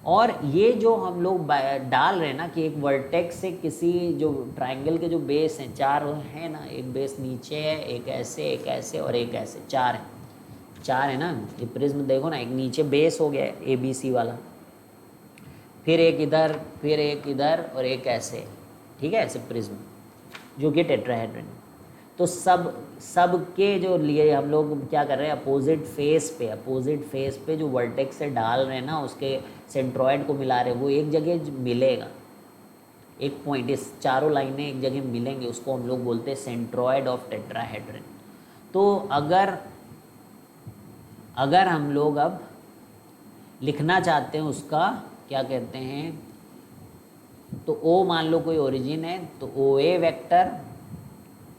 और ये जो हम लोग डाल रहे हैं ना, कि एक वर्टेक्स से किसी जो ट्राइंगल के जो बेस हैं, 4 हैं ना, एक बेस नीचे है, एक ऐसे और एक ऐसे, 4 है, 4 है ना। ये प्रिज्म देखो ना, एक नीचे बेस हो गया ए बी सी वाला, फिर एक इधर, फिर एक इधर, और एक ऐसे, ठीक है, ऐसे प्रिज्म जो कि टेट्राहेड्रन। तो सब के जो लिए हम लोग क्या कर रहे हैं, अपोजिट फेस पे जो वर्टेक्स से डाल रहे हैं ना, उसके सेंट्रॉयड को मिला रहे हैं, वो एक जगह मिलेगा, एक पॉइंट, इस चारों लाइनें एक जगह मिलेंगे, उसको हम लोग बोलते हैं सेंट्रॉयड ऑफ टेट्राहेड्रन। तो अगर हम लोग अब लिखना चाहते हैं उसका, क्या कहते हैं, तो ओ मान लो कोई ओरिजिन है, तो ओ ए वेक्टर,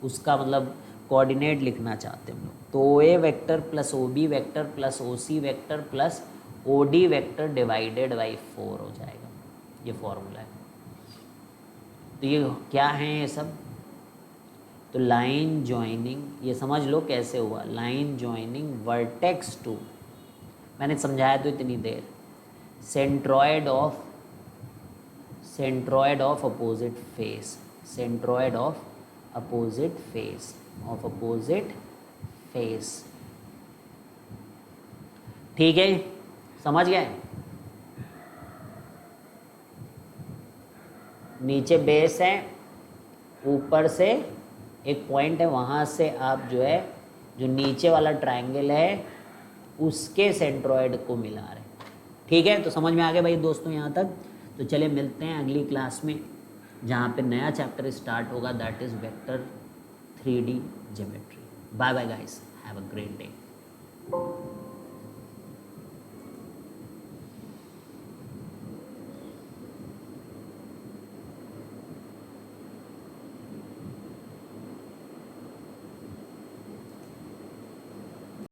उसका मतलब कोऑर्डिनेट लिखना चाहते हैं हम लोग, तो O A vector plus O B vector plus O C vector plus O D vector divided by 4 हो जाएगा। ये फॉर्मूला है। तो ये क्या है ये सब, तो लाइन जॉइनिंग, ये समझ लो कैसे हुआ, लाइन जॉइनिंग वर्टेक्स टू, मैंने समझाया तो इतनी देर, centroid of opposite face, centroid of opposite face, ठीक है, समझ गए। नीचे बेस है, ऊपर से एक पॉइंट है, वहाँ से आप जो है, जो नीचे वाला ट्रायंगल है उसके सेंट्रॉयड को मिला रहे, ठीक है। तो समझ में आ गया भाई दोस्तों यहाँ तक। तो चलिए मिलते हैं अगली क्लास में, जहाँ पे नया चैप्टर स्टार्ट होगा, that is vector 3D geometry. Bye bye guys, have a great day.